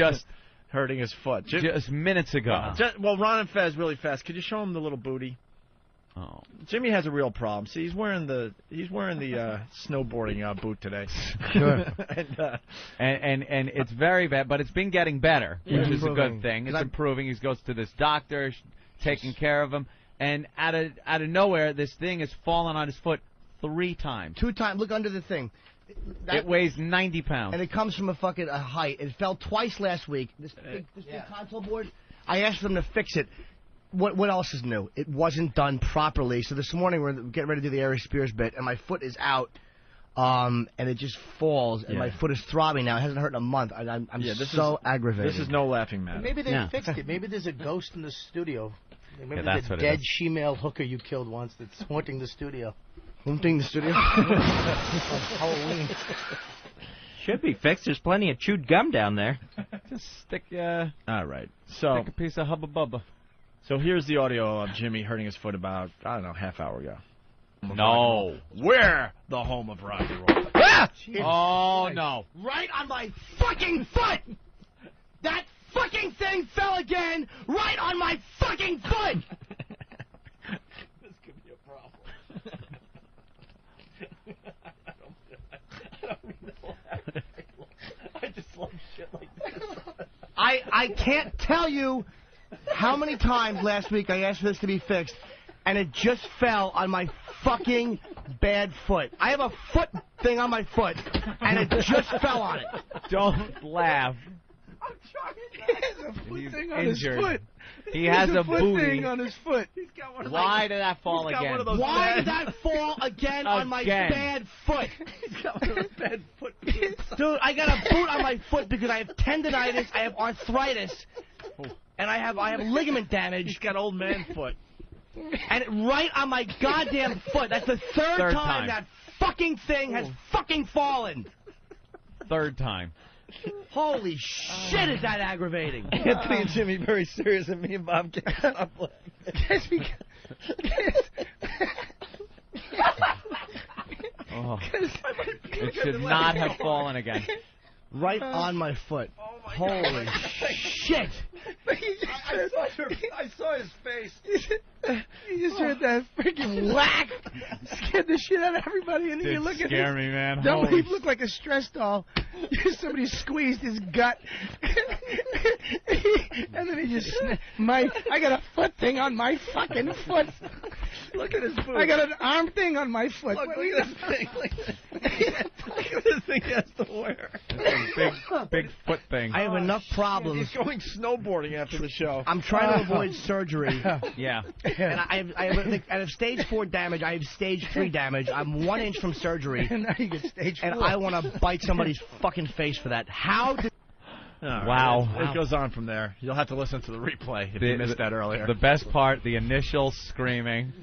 foot. Just minutes ago. Well, Ron and Fez, really fast. Could you show him the little booty? Oh. Jimmy has a real problem. See, he's wearing the snowboarding boot today. Sure. and it's very bad, but it's been getting better, which is a Improving. good thing. It's improving. He goes to this doctor, taking care of him, and out of nowhere, this thing has fallen on his foot 3 times. 2 times. Look under the thing. It weighs 90 pounds. And it comes from a height. It fell twice last week. This big console board. I asked them to fix it. What else is new? It wasn't done properly. So this morning we're getting ready to do the Ari Spears bit, and my foot is out, and it just falls, and my foot is throbbing now. It hasn't hurt in a month. I'm so aggravated. This is no laughing matter. Maybe they fixed it. Maybe there's a ghost in the studio. Maybe that's the what it dead is. she-male hooker you killed once that's haunting the studio. Haunting the studio? Halloween. Should be fixed. There's plenty of chewed gum down there. Just stick, All right. So stick a piece of Hubba Bubba. So here's the audio of Jimmy hurting his foot about, I don't know, half hour ago. No. We're the home of rock and roll. Oh, no. Right on my fucking foot! That fucking thing fell again right on my fucking foot! This could be a problem. I just love shit like this. I can't tell you how many times last week I asked for this to be fixed, and it just fell on my fucking bad foot. I have a foot thing on my foot, and it just fell on it. Don't laugh. I'm trying. He has a foot He's thing on injured. his foot. He has a foot booty. thing on his foot. He's got one of Why did that fall again? Why did that fall again on my bad foot? He's got one of those bad foot boots. Dude, I got a boot on my foot because I have tendonitis, I have arthritis, and I have ligament damage. He's got old man foot. And right on my goddamn foot. That's the third time that fucking thing has fucking fallen. 3rd time. Holy shit, is that aggravating? Anthony and Jimmy very serious, and me and Bob can't stop laughing. Oh. It should not have fallen again. Right on my foot. Holy shit. I saw his face. You just heard that freaking whack. Scared the shit out of everybody. And then you look at scare me, man. Don't Holy he look like a stress doll? Somebody squeezed his gut. And then he just... I got a foot thing on my fucking foot. Look at his foot. I got an arm thing on my foot. Look at this thing. Look at this thing he has to wear. Big foot thing. I have enough problems. He's going snowboarding after the show. I'm trying to avoid surgery. Yeah. And I have stage 4 damage. I have stage 3 damage. I'm 1 inch from surgery. And now you get stage 4. And I want to bite somebody's fucking face for that. How did... Wow. It goes on from there. You'll have to listen to the replay if you missed that earlier. The best part, the initial screaming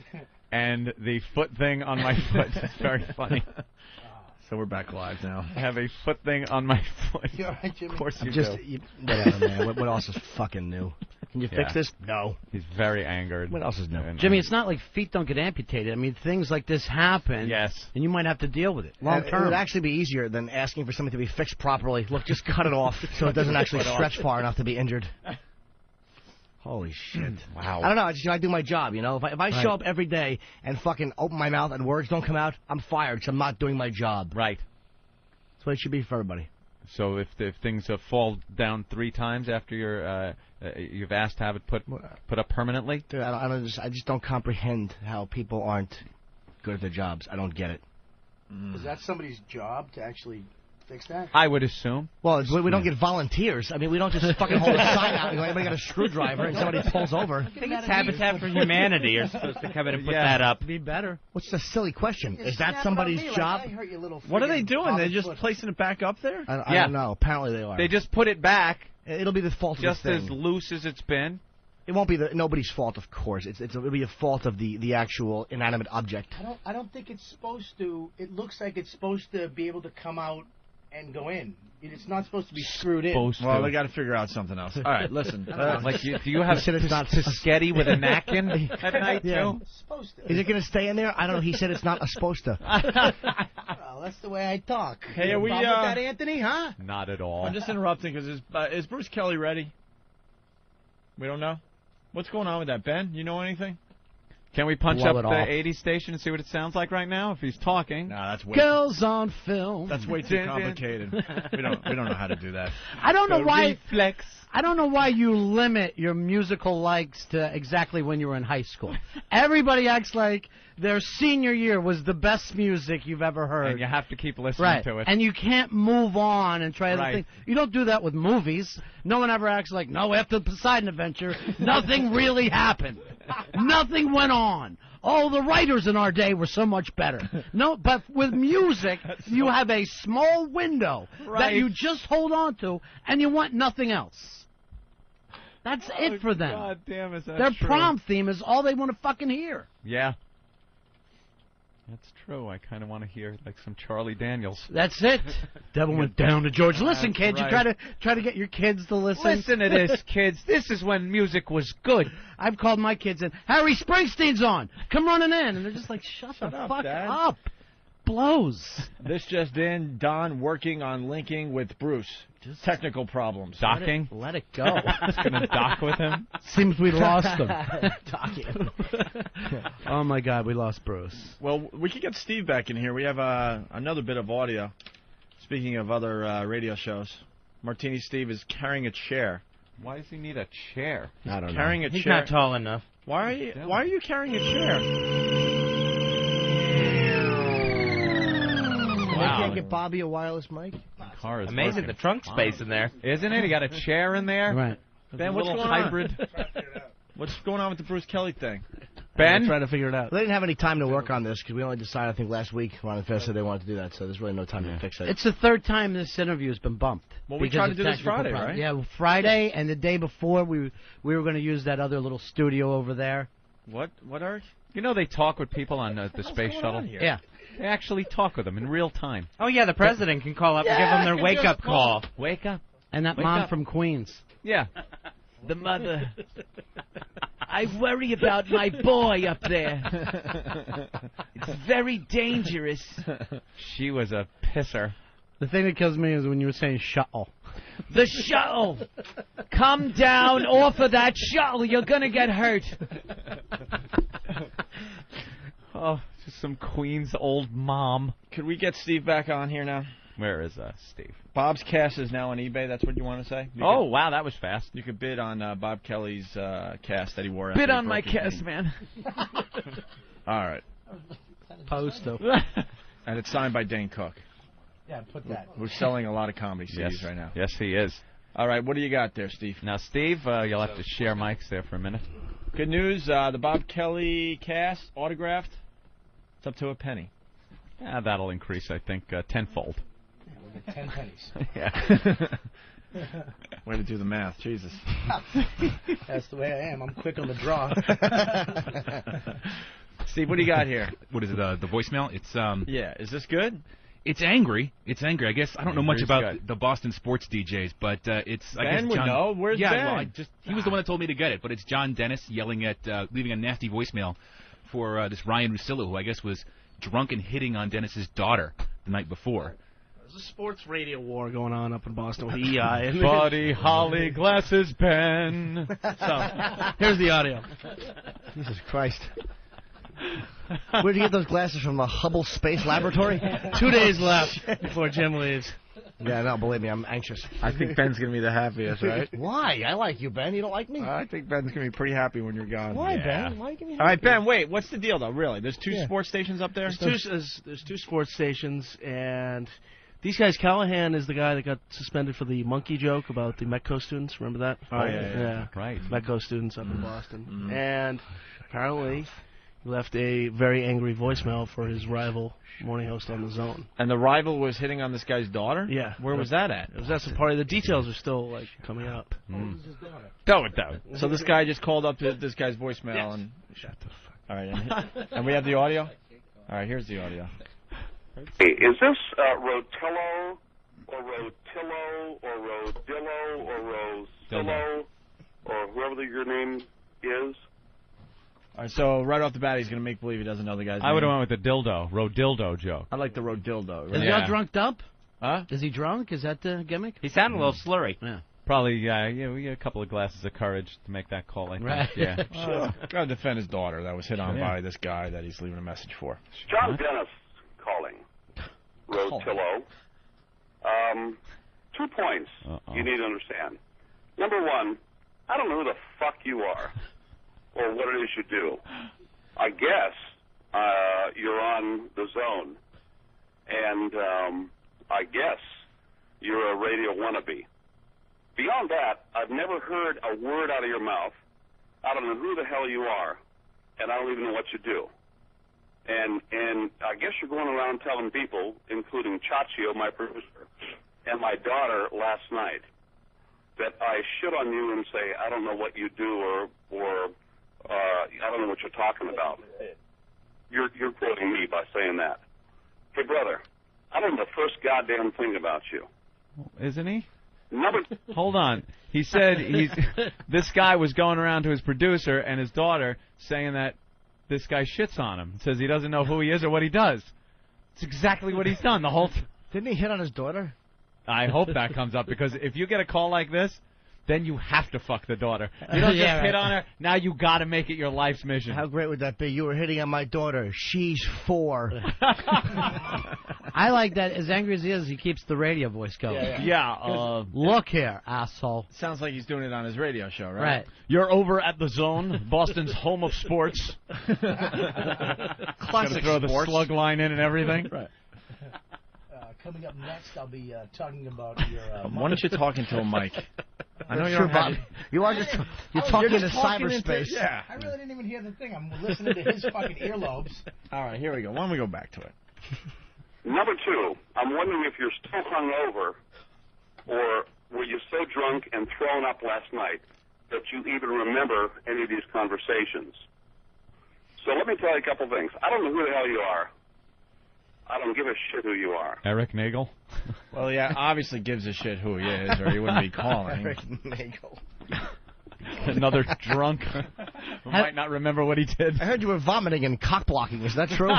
and the foot thing on my foot is very funny. So we're back live now. I have a foot thing on my foot. You all right, Jimmy? Of course you Just, do. whatever, man. What else is fucking new? Can you fix Yeah. this? No. He's very angered. What else is new? Jimmy, it's not like feet don't get amputated. I mean, things like this happen. Yes. And you might have to deal with it long It term. would actually be easier than asking for something to be fixed properly. Look, just cut it off so it doesn't actually stretch far enough to be injured. Holy shit. Wow. I don't know. I do my job, you know. If I show up every day and fucking open my mouth and words don't come out, I'm fired because I'm not doing my job. Right. That's what it should be for everybody. So if things fall down 3 times after you've asked to have it put up permanently? Dude, I just don't comprehend how people aren't good at their jobs. I don't get it. Is that somebody's job to actually fix that? I would assume. Well, we don't get volunteers. I mean, we don't just fucking hold a sign out and go, anybody got a screwdriver and somebody pulls over. I think it's Habitat for Humanity are supposed to come in and put that up. Be better. What's the silly question? Is that Snap it on somebody's me like job? I hurt your little What are they friggin' doing? They're Bob's just foot. placing it back up there? I don't know. Apparently they are. They just put it back It'll be the fault of just the thing. as loose as it's been. It won't be nobody's fault, of course. It'll be a fault of the actual inanimate object. I don't think it's supposed to. It looks like it's supposed to be able to come out and go in. It's not supposed to be screwed in. Well, they got to figure out something else. All right, listen. Do you have spaghetti with a napkin at night too? It's supposed to. Is it going to stay in there? I don't know. He said it's not supposed to. Well, that's the way I talk. Hey, are we? Bob with that, Anthony? Huh? Not at all. I'm just interrupting because is Bruce Kelly ready? We don't know. What's going on with that, Ben? You know anything? Can we punch Blow up it the off. 80 station and see what it sounds like right now if he's talking? Nah, that's way Girls on film. that's way too complicated. we don't know how to do that. I don't know why. Reflex. I don't know why you limit your musical likes to exactly when you were in high school. Everybody acts like their senior year was the best music you've ever heard. And you have to keep listening to it. And you can't move on and try other Right. things. You don't do that with movies. No one ever acts like, no, after the Poseidon Adventure, nothing really happened. Nothing went on. Oh, the writers in our day were so much better. No, but with music, you have a small window that Right. you just hold on to, and you want nothing else. That's it for them. God damn, is that Their true? prom theme is all they want to fucking hear. Yeah. That's true. I kind of want to hear like some Charlie Daniels. That's it. Devil went down to George. Listen, That's kids, right. you try to get your kids to listen. Listen to this, kids. This is when music was good. I've called my kids in. Harry Springsteen's on. Come running in, and they're just like, "Shut the up, fuck Dad." up." Blows. This just in, Don working on linking with Bruce. Just technical problems. Docking? Let it go. Just gonna dock with him. Seems we lost him. Oh my God, we lost Bruce. Well, we could get Steve back in here. We have another bit of audio. Speaking of other radio shows, Martini Steve is carrying a chair. Why does he need a chair? I don't know. Carrying a He's chair. not tall enough. Why are you carrying a chair? Wow. Can't get Bobby a wireless mic? Car is Amazing, working the trunk fine. space in there. Isn't it? He got a chair in there. Right. Ben, A what's little going on? hybrid. What's going on with the Bruce Kelly thing? Ben? I'm trying to figure it out. They didn't have any time to work on this because we only decided, I think, last week. Ron and Fest said they wanted to do that, so there's really no time to fix it. It's the third time this interview has been bumped. Well, we because tried to of do this technical Friday, problems. right? Yeah, Friday, and the day before we were going to use that other little studio over there. What, Eric? You know they talk with people on the space going shuttle? on here? Yeah. They actually talk with them in real time. Oh, yeah, the president can call up and give them their wake-up call. Wake up. And that Wake mom up. from Queens. Yeah. The mother. I worry about my boy up there. It's very dangerous. She was a pisser. The thing that kills me is when you were saying shuttle. The shuttle. Come down off of that shuttle. You're going to get hurt. Oh, just some Queen's old mom. Could we get Steve back on here now? Where is Steve? Bob's cast is now on eBay. That's what you want to say? Oh, wow, that was fast. You could bid on Bob Kelly's cast that he wore. Bid after he on my broke his cast, knee. man. All right. Posto. And it's signed by Dane Cook, Yeah, put that. who's selling a lot of comedy CDs right now. Yes, he is. All right, what do you got there, Steve? Now, Steve, you'll have to share mics there for a minute. Good news, the Bob Kelly cast, autographed, it's up to a penny. Yeah, that'll increase, I think, tenfold. 10 pennies. Yeah. Way to do the math, Jesus. That's the way I am. I'm quick on the draw. Steve, what do you got here? What is it? The voicemail? It's Yeah, is this good? It's angry. It's angry. I guess I don't know much Angry's about good. the Boston sports DJs, but it's. I Ben guess would John, know. Where's yeah, Ben? well, he was the one that told me to get it. But it's John Dennis yelling at, leaving a nasty voicemail for this Ryan Russillo, who I guess was drunk and hitting on Dennis's daughter the night before. There's a sports radio war going on up in Boston with EI. Buddy Holly glasses Ben. So, here's the audio. Jesus Christ. Where'd you get those glasses from? The Hubble Space Laboratory? 2 days left before Jim leaves. Yeah, no, believe me, I'm anxious. I think Ben's going to be the happiest, right? Why? I like you, Ben. You don't like me? I think Ben's going to be pretty happy when you're gone. Why, Ben? Why you give me All right, Ben, wait. What's the deal, though, really? There's two Yeah. sports stations up there? There's two sports stations, and these guys, Callahan is the guy that got suspended for the monkey joke about the Metco students. Remember that? Oh, yeah. Right. Metco students up in Boston. Mm-hmm. And apparently he left a very angry voicemail for his rival morning host on the Zone. And the rival was hitting on this guy's daughter? Yeah. Where was that at? It was at some party. The details are still, like, coming up. Don't. So this guy just called up to this guy's voicemail and... Shut the fuck. All right, and we have the audio? All right, here's the audio. Hey, is this Rotillo or Rotillo or Rodillo or Rosillo or whoever your name is? All right, so right off the bat, he's going to make believe he doesn't know the guy's name. I would have went with the dildo, Rodildo joke. I like the Rodildo. Is he all drunked up? Huh? Is he drunk? Is that the gimmick? He sounded a little slurry. Yeah. Probably, we get a couple of glasses of courage to make that call, I think. Right. Yeah. Sure. Got to defend his daughter that was hit on by this guy that he's leaving a message for. John Dennis calling. Rotillo. 2 points you need to understand. Number one, I don't know who the fuck you are or what it is you do. I guess you're on the zone, and I guess you're a radio wannabe. Beyond that, I've never heard a word out of your mouth. I don't know who the hell you are, and I don't even know what you do. And I guess you're going around telling people, including Chachio, my producer, and my daughter last night, that I shit on you and say I don't know what you do or I don't know what you're talking about. You're quoting me by saying that. Hey, brother, I don't know the first goddamn thing about you. Isn't he? Number. Hold on. He said this guy was going around to his producer and his daughter saying that this guy shits on him. Says he doesn't know who he is or what he does. It's exactly what he's done the whole time. Didn't he hit on his daughter? I hope that comes up, because if you get a call like this, then you have to fuck the daughter. You don't just hit on her. Now you got to make it your life's mission. How great would that be? You were hitting on my daughter. She's 4. I like that. As angry as he is, he keeps the radio voice going. Look here, asshole. Sounds like he's doing it on his radio show, right? Right. You're over at the Zone, Boston's home of sports. Classic throw the sports. slug line in and everything. Right. Coming up next, I'll be talking about your. Why don't you talk into a mic? I know Sure, Bob. You are just you're talking just into talking cyberspace. yeah. I really didn't even hear the thing. I'm listening to his fucking earlobes. All right, here we go. Why don't we go back to it? Number 2, I'm wondering if you're still hungover, or were you so drunk and thrown up last night that you even remember any of these conversations. So let me tell you a couple things. I don't know who the hell you are. I don't give a shit who you are. Eric Nagel? Well, yeah, obviously gives a shit who he is, or he wouldn't be calling. Eric Nagel. Another drunk who might not remember what he did. I heard you were vomiting and cock blocking. Is that true?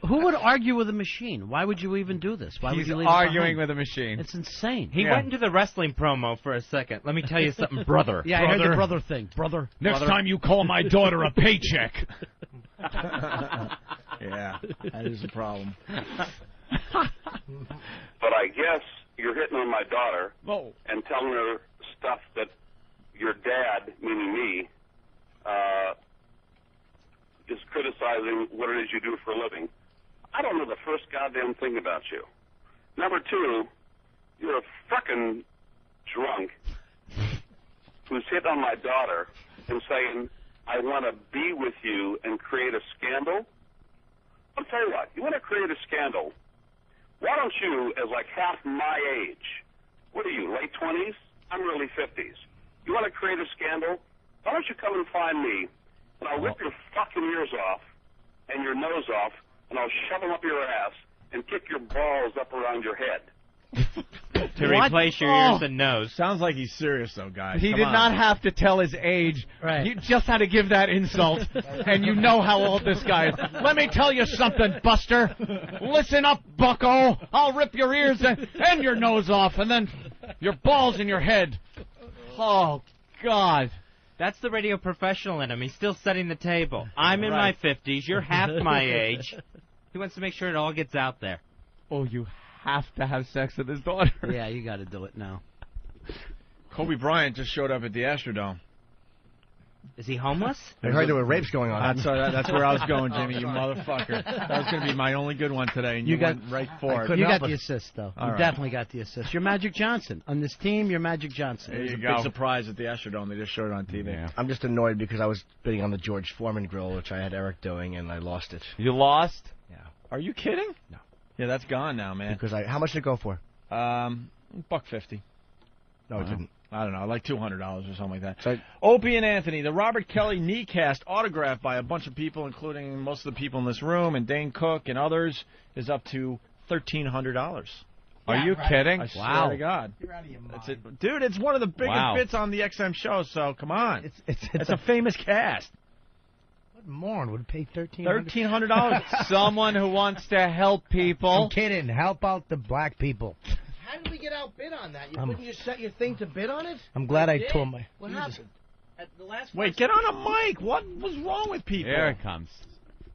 Who would argue with a machine? Why would you even do this? Why would He's you leave arguing it with a machine. It's insane. He went into the wrestling promo for a second. Let me tell you something, brother. Yeah, I heard the brother thing. Brother. Next time you call my daughter a paycheck. Yeah, that is a problem. But I guess you're hitting on my daughter and telling her stuff that your dad, meaning me, is criticizing what it is you do for a living. I don't know the first goddamn thing about you. Number 2, you're a fucking drunk who's hit on my daughter and saying, I want to be with you and create a scandal. I'll tell you what, you want to create a scandal, why don't you, as like half my age, what are you, late 20s? I'm early 50s. You want to create a scandal? Why don't you come and find me, and I'll rip your fucking ears off and your nose off, and I'll shove them up your ass and kick your balls up around your head. To replace your ears and nose. Sounds like he's serious, though, guys. He Come did on. not have to tell his age. Right. You just had to give that insult, and you know how old this guy is. Let me tell you something, Buster. Listen up, bucko. I'll rip your ears and your nose off, and then your balls in your head. Oh, God. That's the radio professional in him. He's still setting the table. I'm in my 50s. You're half my age. He wants to make sure it all gets out there. Oh, you have to have sex with his daughter. Yeah, you got to do it now. Kobe Bryant just showed up at the Astrodome. Is he homeless? I heard there were rapes going on. That's where I was going, Jimmy, you motherfucker. That was going to be my only good one today, and you went right for it. You got the assist, though. All You right. definitely got the assist. You're Magic Johnson. On this team, you're Magic Johnson. It was a big surprise at the Astrodome. They just showed it on TV. Yeah. I'm just annoyed because I was bidding on the George Foreman grill, which I had Eric doing, and I lost it. You lost? Yeah. Are you kidding? No. Yeah, that's gone now, man. Because how much did it go for? $150. No, it didn't. I don't know, like $200 or something like that. So, Opie and Anthony, the Robert Kelly knee cast, autographed by a bunch of people, including most of the people in this room, and Dane Cook and others, is up to $1,300. Are you kidding? I swear to God. You're out of your mind. That's it. Dude, it's one of the biggest Wow. bits on the XM show, so come on. it's It's a famous cast. What moron would pay $1,300? $1,300. Someone who wants to help people. I'm kidding. Help out the black people. how did we get outbid on that? Wouldn't you set your thing to bid on it? I'm glad I tore my... What happened? At the last Wait, get on a mic. What was wrong with people? Here it comes.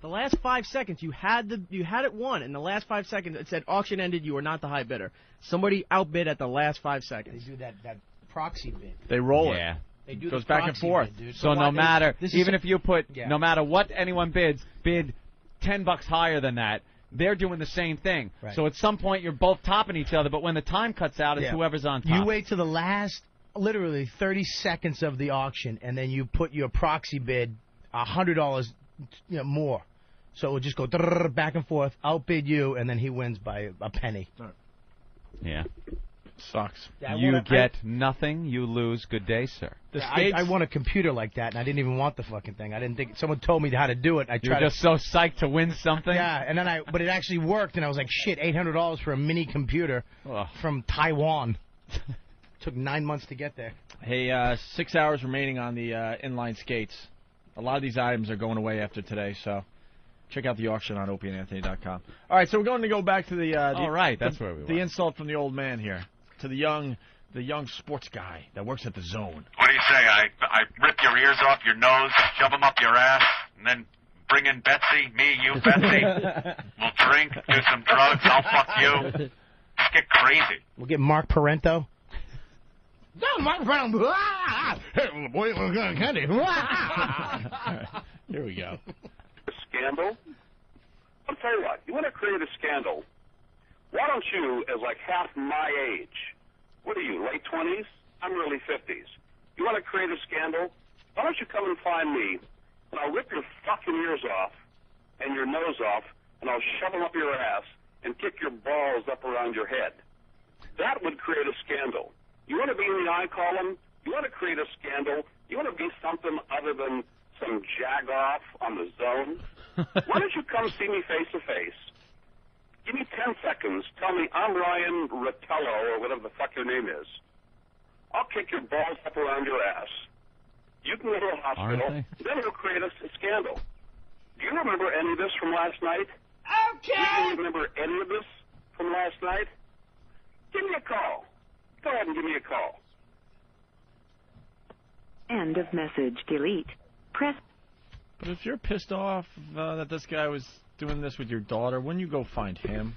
The last 5 seconds, you had it won. In the last 5 seconds, it said auction ended. You were not the high bidder. Somebody outbid at the last 5 seconds. They do that proxy bid. They roll Yeah. They do Goes the back and proxy forth. bid, dude. So no matter, this is even so- if you put, Yeah. no matter what anyone bid $10 higher than that, they're doing the same thing. Right. So at some point you're both topping each other, but when the time cuts out, it's Yeah. whoever's on top. You wait to the last, literally 30 seconds of the auction, and then you put your proxy bid $100, more. So it will just go back and forth, outbid you, and then he wins by a penny. Yeah. Sucks. Yeah, I You wanna- get nothing, you lose. Good day, sir. I want a computer like that, and I didn't even want the fucking thing. I didn't think someone told me how to do it. I You're tried. just so psyched to win something. Yeah, and then but it actually worked, and I was like, shit, $800 for a mini computer from Taiwan. Took 9 months to get there. Hey, 6 hours remaining on the inline skates. A lot of these items are going away after today, so check out the auction on opieandanthony.com. All right, so we're going to go back to the All right, that's where we the were. insult from the old man here to the young sports guy that works at the Zone. What do you say? I rip your ears off your nose, shove them up your ass, and then bring in Betsy, me, you, Betsy. We'll drink, do some drugs, I'll fuck you. Just get crazy. We'll get Mark Parento. No, Mark Parento. Hey, boy, candy. Here we go. Scandal? I'll tell you what, you want to create a scandal, why don't you, as like half my age, what are you, late 20s? I'm early 50s. You want to create a scandal? Why don't you come and find me, and I'll rip your fucking ears off and your nose off, and I'll shove them up your ass and kick your balls up around your head. That would create a scandal. You want to be in the I column? You want to create a scandal? You want to be something other than some jag-off on the Zone? Why don't you come see me face to face? Give me 10 seconds. Tell me I'm Ryan Rottello or whatever the fuck your name is. I'll kick your balls up around your ass. You can go to a hospital. Then we'll create a scandal. Do you remember any of this from last night? Okay. Do you remember any of this from last night? Give me a call. Go ahead and give me a call. End of message. Delete. Press. But if you're pissed off that this guy was doing this with your daughter, wouldn't you go find him?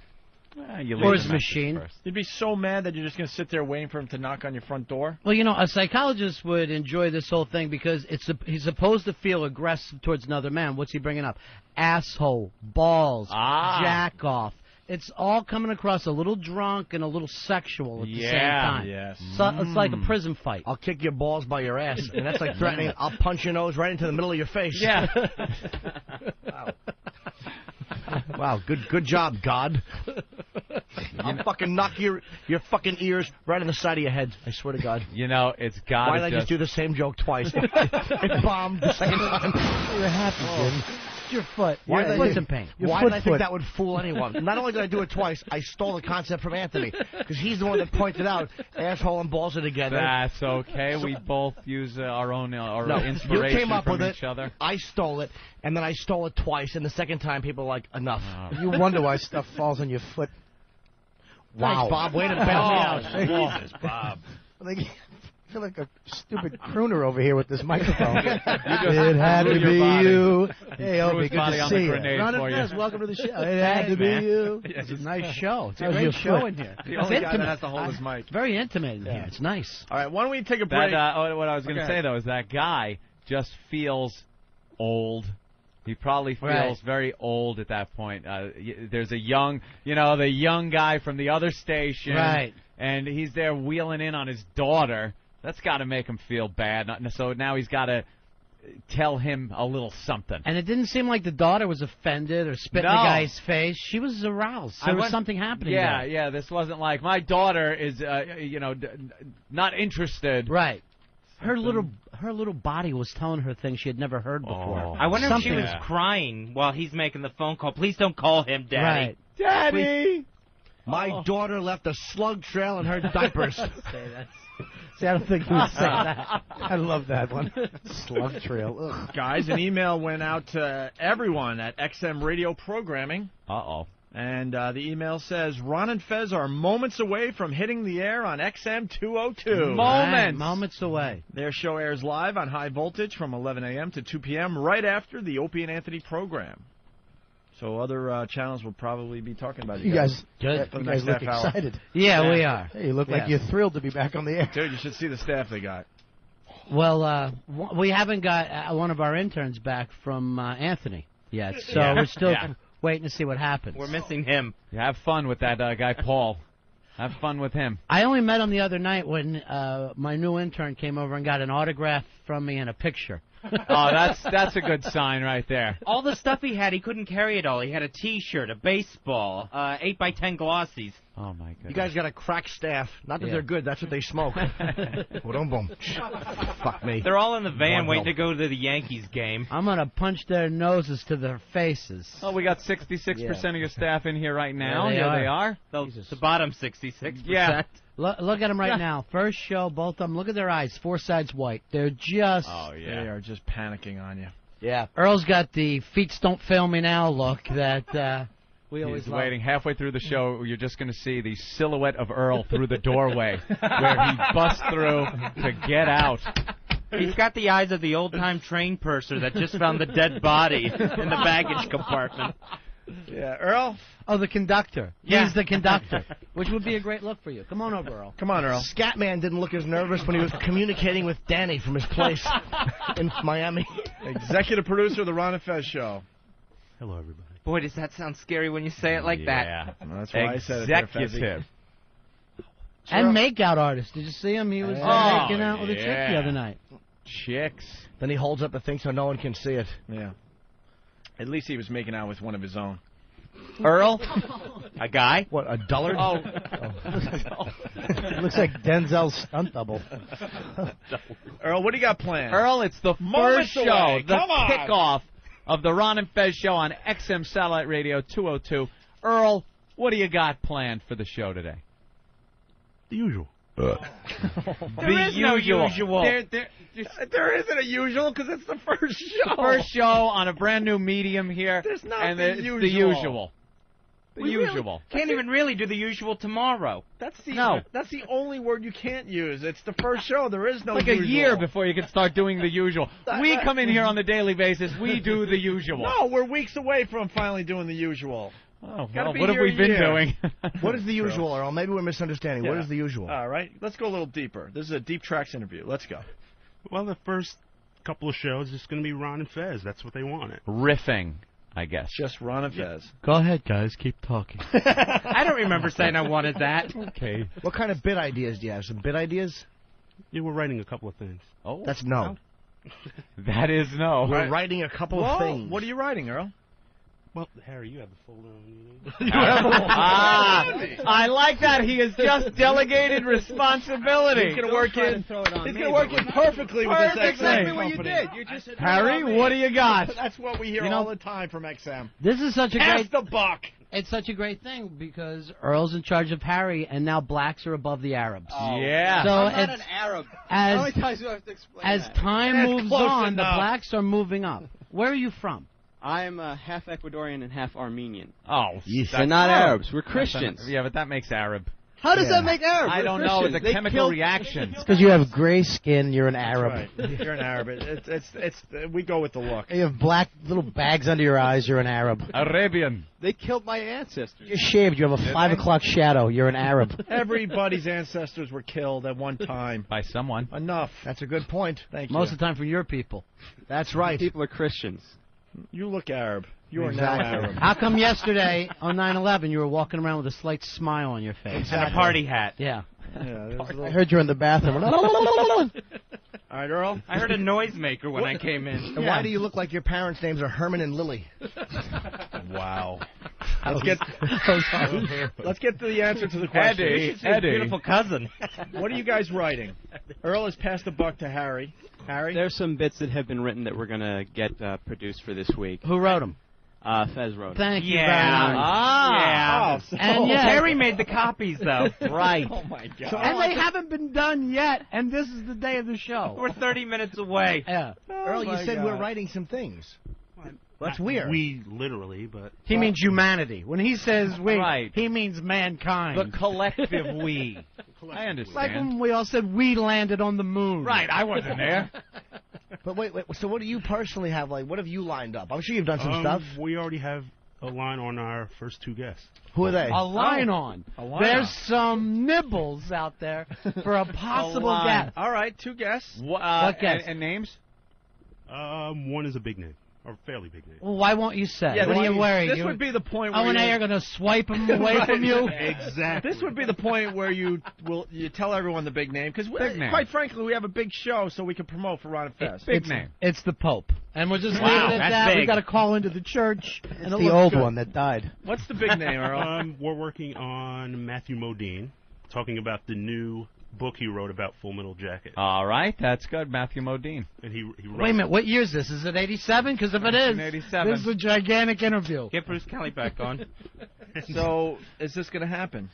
Or his machine. You'd be so mad that you're just going to sit there waiting for him to knock on your front door? Well, a psychologist would enjoy this whole thing because he's supposed to feel aggressive towards another man. What's he bringing up? Asshole, balls, jack off. It's all coming across a little drunk and a little sexual at the same time. Yes. So it's like a prison fight. I'll kick your balls by your ass, and that's like threatening. I'll punch your nose right into the middle of your face. Yeah. Wow, good job, God. I'll fucking knock your fucking ears right in the side of your head. I swear to God. It's got. Why did I just do the same joke twice? It bombed the second time. You're happy, Jim. It's your foot. Why Your did I foot's think- in pain. Why did I think that would fool anyone? Not only did I do it twice, I stole the concept from Anthony because he's the one that pointed out asshole and balls are together. That's okay. We both use our own No, inspiration you came up from with each it. other. I stole it, and then I stole it twice, and the second time people were like, enough. You wonder why stuff falls on your foot. Thanks, Bob. Way to bail me out. Jesus, Bob. I feel like a stupid crooner over here with this microphone. just It had to threw your be body. you. He Hey, threw Opie, his good body to on the see you. grenade Ron for and you. Fez, welcome to the show. It had to be you. It's a nice show. It's a How's great your show foot? in here. The It's only guy that intimate. has to hold his mic. Very intimate in here. It's nice. All right, why don't we take a break? What I was going to Okay. say, though, is that guy just feels old. He probably feels Right. very old at that point. There's a young, the young guy from the other station. Right. And he's there wheeling in on his daughter. That's got to make him feel bad. So now he's got to tell him a little something. And it didn't seem like the daughter was offended or spit in the No. guy's face. She was aroused. There was something happening Yeah, there. yeah. This wasn't like my daughter is, not interested. Right. Her little body was telling her things she had never heard before. I wonder if she Something. was crying while he's making the phone call. Please don't call him, Daddy. Right. Daddy! My daughter left a slug trail in her diapers. See, I don't think he would say that. I love that one. Slug trail. Ugh. Guys, an email went out to everyone at XM Radio Programming. Uh-oh. And the email says, Ron and Fez are moments away from hitting the air on XM 202. Right, moments away. Their show airs live on High Voltage from 11 a.m. to 2 p.m. right after the Opie and Anthony program. So other channels will probably be talking about it. You guys, for the you next guys look half hour. excited. Yeah, we are. Hey, you look like Yeah. you're thrilled to be back on the air. Dude, you should see the staff they got. Well, we haven't got one of our interns back from Anthony yet, so Yeah. we're still Yeah. waiting to see what happens. We're missing him. You have fun with that guy, Paul. Have fun with him. I only met him the other night when my new intern came over and got an autograph from me and a picture. Oh, that's a good sign right there. All the stuff he had, he couldn't carry it all. He had a T-shirt, a baseball, 8x10 glossies. Oh my goodness. You guys got a crack staff. Not that Yeah. they're good. That's what they smoke. Boom, boom. Fuck me. They're all in the van One waiting to help. go to the Yankees game. I'm going to punch their noses to their faces. Oh, we got 66% of your staff in here right now. Yeah, Here they they are. are. The bottom 66%. Yeah. Look at them right Yeah. now. First show, both of them. Look at their eyes. 4 sides white. They're just... Oh, yeah. They are just panicking on you. Yeah. Earl's got the feet don't fail me now look that we always He's love. waiting. Halfway through the show, you're just going to see the silhouette of Earl through the doorway where he busts through to get out. He's got the eyes of the old-time train purser that just found the dead body in the baggage compartment. Yeah, Earl? Oh, the conductor. Yeah. He's the conductor, which would be a great look for you. Come on over, Earl. Come on, Earl. Scatman didn't look as nervous when he was communicating with Danny from his place in Miami. Executive producer of the Ron and Fez Show. Hello, everybody. Boy, does that sound scary when you say it like that. Yeah. Well, that's why I said it there, Fezzy. Executive. And makeout artist. Did you see him? He was making out with a chick the yeah. other night. Chicks. Then he holds up the thing so no one can see it. Yeah. At least he was making out with one of his own. Earl? A guy? What, a dullard? Oh. Looks like Denzel's stunt double. Earl, what do you got planned? Earl, it's the Moments first show, away. the Come on. kickoff of the Ron and Fez show on XM Satellite Radio 202. Earl, what do you got planned for the show today? The usual. There is no usual. There isn't a usual because it's the first show. The first show on a brand new medium here. There's nothing and it's usual. the usual. The We usual. Can't even really do the usual tomorrow. That's the No. That's the only word you can't use. It's the first show. There is no Like usual. a year before you can start doing the usual. We come in here on the daily basis. We do the usual. No, we're weeks away from finally doing the usual. Oh, Gotta well, be what have here we a been year. doing? What is the usual, Earl? Maybe we're misunderstanding. What Yeah. is the usual? All right, let's go a little deeper. This is a Deep Tracks interview. Let's go. Well, the first couple of shows is going to be Ron and Fez. That's what they wanted. Riffing, I guess. Just Ron and Fez. Go ahead, guys. Keep talking. I don't remember saying I wanted that. Okay. What kind of bit ideas do you have? Some bit ideas? Yeah, we're writing a couple of things. Oh, That's no. that is no. We're writing a couple of things. What are you writing, Earl? Well, Harry, you have the folder on you. I like that. He has just delegated responsibility. He's gonna work in. He's gonna work in perfectly with this XM exactly what you company. did. You just Harry, what do you got? That's what we hear You know- all the time from XM. This is such a Pass great. the buck. It's such a great thing because Earl's in charge of Harry, and now blacks are above the Arabs. Yeah. So I'm not it's, an Arab. as How many times do I have to explain as that? time That's moves close on, the enough. blacks are moving up. Where are you from? I'm half Ecuadorian and half Armenian. Oh, We're not Arabs. We're Christians. Yeah, but that makes Arab. How does that make Arab? I We're don't know. It's a Christians. They chemical killed- reaction. It's because you have gray skin. You're an Arab. Right. You're an Arab. It's we go with the look. You have black little bags under your eyes. You're an Arab. Arabian. They killed my ancestors. You're shaved. You have a 5 o'clock shadow. You're an Arab. Everybody's ancestors were killed at one time. By someone. Enough. That's a good point. Thank Most you. of the time for your people. That's right. People are Christians. You look Arab. You are Exactly. now Arab. How come yesterday on 9/11 you were walking around with a slight smile on your face? And a party hat. Yeah. Yeah, there's a I little... heard you in the bathroom. All right, Earl. I heard a noisemaker when I came in. And why do you look like your parents' names are Herman and Lily? Wow. Let's get to the answer to the question. Eddie. His beautiful cousin. What are you guys writing? Earl has passed the buck to Harry. Harry? There's some bits that have been written that we're going to get produced for this week. Who wrote them? Fez wrote it. Thank you Yeah. very much. Yeah. Oh, so- And yes, Harry made the copies, though. right. Oh, my God. And they haven't been done yet, and this is the day of the show. We're 30 minutes away. Yeah. Earl, you my said God. we're writing some things. That's weird. We literally, but He means humanity. When he says we, Right. he means mankind. The collective we. I Like understand. when we all said we landed on the moon. Right, I wasn't there. But wait, so what do you personally have? Like, what have you lined up? I'm sure you've done some stuff. we already have a line on our first two guests. Who are they? A line on. There's some nibbles out there for a possible guest. All right, 2 guests. What guests? And names? One is a big name, or fairly big name. Well, why won't you say? Yeah, what are you wearing? This would be the point where Oh, and they are going to swipe them away from you? Exactly. This would be the point where you tell everyone the big name, because name. quite frankly, we have a big show, so we can promote for Ron and Fest. Big name. It's the Pope. And we'll just Wow, leave it at that's that. big. We got to call into the church. It's the old one that died. What's the big name, Earl? We're working on Matthew Modine, talking about the new book he wrote about Full Metal Jacket. All right, that's good. Matthew Modine. And he wrote Wait a minute. What year is this? Is it 87? Because if it is, 1987. this is a gigantic interview. Get Bruce Kelly back on. So, is this going to happen?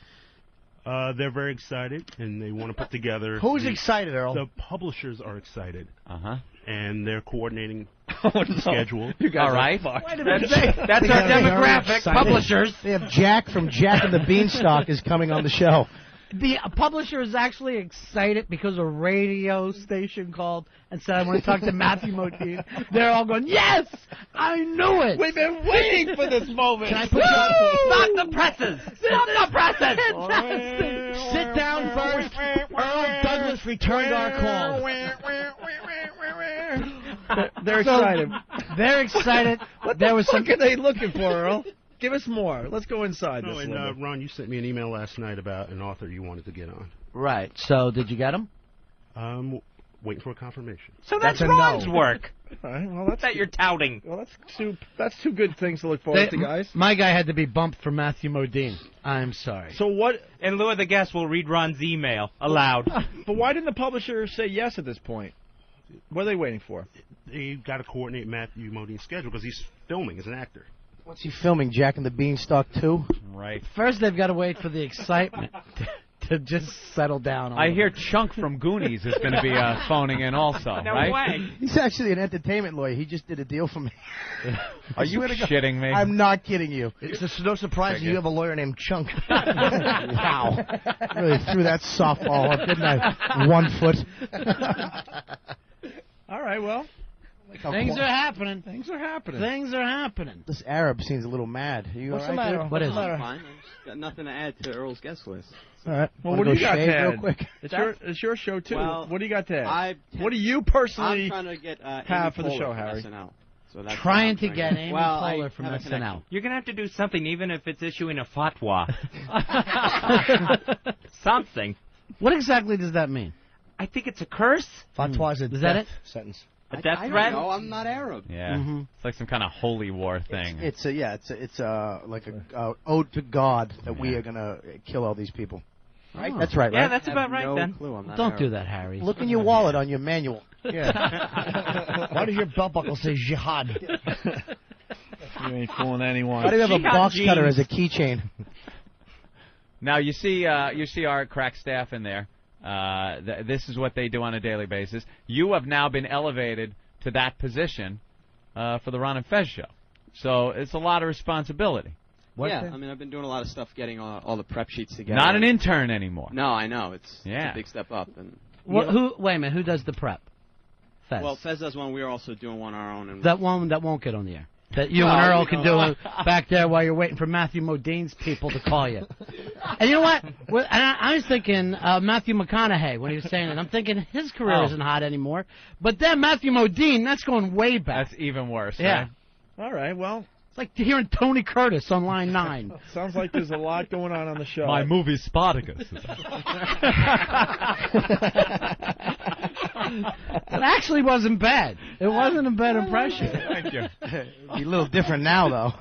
They're very excited, and they want to put together... Who's excited, Earl? The publishers are excited. Uh-huh. And they're coordinating no. the schedule. You guys All right. That's our demographic. Publishers. They have Jack from Jack and the Beanstalk is coming on the show. The publisher is actually excited because a radio station called and said, I want to talk to Matthew Modine. They're all going, yes! I knew it! We've been waiting for this moment. Can I put you on? Stop the presses! Stop the presses! Fantastic! Sit down first. Earl Douglas returned our call. They're excited. They're excited. What there the was fuck some... are they looking for, Earl? Give us more. Let's go inside No, this. and Ron, you sent me an email last night about an author you wanted to get on. Right. So, did you get him? Waiting for a confirmation. So that's a Ron's no. work. All right, well, That you're touting. Well, that's two good things to look forward to, guys. My guy had to be bumped for Matthew Modine. I'm sorry. So what? In lieu of the guest, we'll read Ron's email aloud. But why didn't the publisher say yes at this point? What are they waiting for? They got to coordinate Matthew Modine's schedule because he's filming as an actor. What's he filming, Jack and the Beanstalk 2? Right. First, they've got to wait for the excitement to just settle down. I hear Chunk from Goonies is going to be phoning in also, No right? way. He's actually an entertainment lawyer. He just did a deal for me. Are you shitting me? I'm not kidding you. It's no surprise you have a lawyer named Chunk. Wow. Really threw that softball up, didn't I? 1 foot. All right, well. Things are happening. Things are happening. Things are happening. This Arab seems a little mad. Are you What's all the right, matter? dude? What is What's the it? matter? Fine. I just got nothing to add to Earl's guest list. All right. Well, Wanna what do go you got shave to add? real quick? It's your show, too. Well, what do you got to add? I What do you personally I'm trying to get have for the Amy show, Poehler Harry? from SNL. So that's Trying what to I'm get Amy well, I Poehler from have a SNL. connection. You're going to have to do something, even if it's issuing a fatwa. Something. What exactly does that mean? I think it's a curse. Fatwa is a Is that death it? sentence. A death I threat. don't know. I'm not Arab. Yeah. Mm-hmm. It's like some kind of holy war thing. It's like a ode to God that we are gonna kill all these people. Right? Oh. That's right, Yeah, right? that's about right no then. Clue. I'm not Don't Arab. do that, Harry. Look in your wallet on your manual. Yeah. Why does your belt buckle say jihad? You ain't fooling anyone. Why do you have a Jihad box cutter jeans. as a keychain? Now you see our crack staff in there. This is what they do on a daily basis. You have now been elevated to that position for the Ron and Fez show. So it's a lot of responsibility. Yeah, I mean, I've been doing a lot of stuff getting all the prep sheets together. Not an intern anymore. No, I know. It's Yeah. a big step up. And Wait a minute. Who does the prep? Fez. well, Fez does one. We are also doing one our own. And that one that won't get on the air. That you Well, and Earl you can know. do back there while you're waiting for Matthew Modine's people to call you. And you know what? Well, and I was thinking Matthew McConaughey when he was saying it. I'm thinking his career isn't hot anymore. But then Matthew Modine, that's going way back. That's even worse. Yeah. Right? All right, well. It's like hearing Tony Curtis on Line 9. Sounds like there's a lot going on the show. My movie Spartacus. It actually wasn't bad. It wasn't a bad impression. Thank you. Be a little different now, though.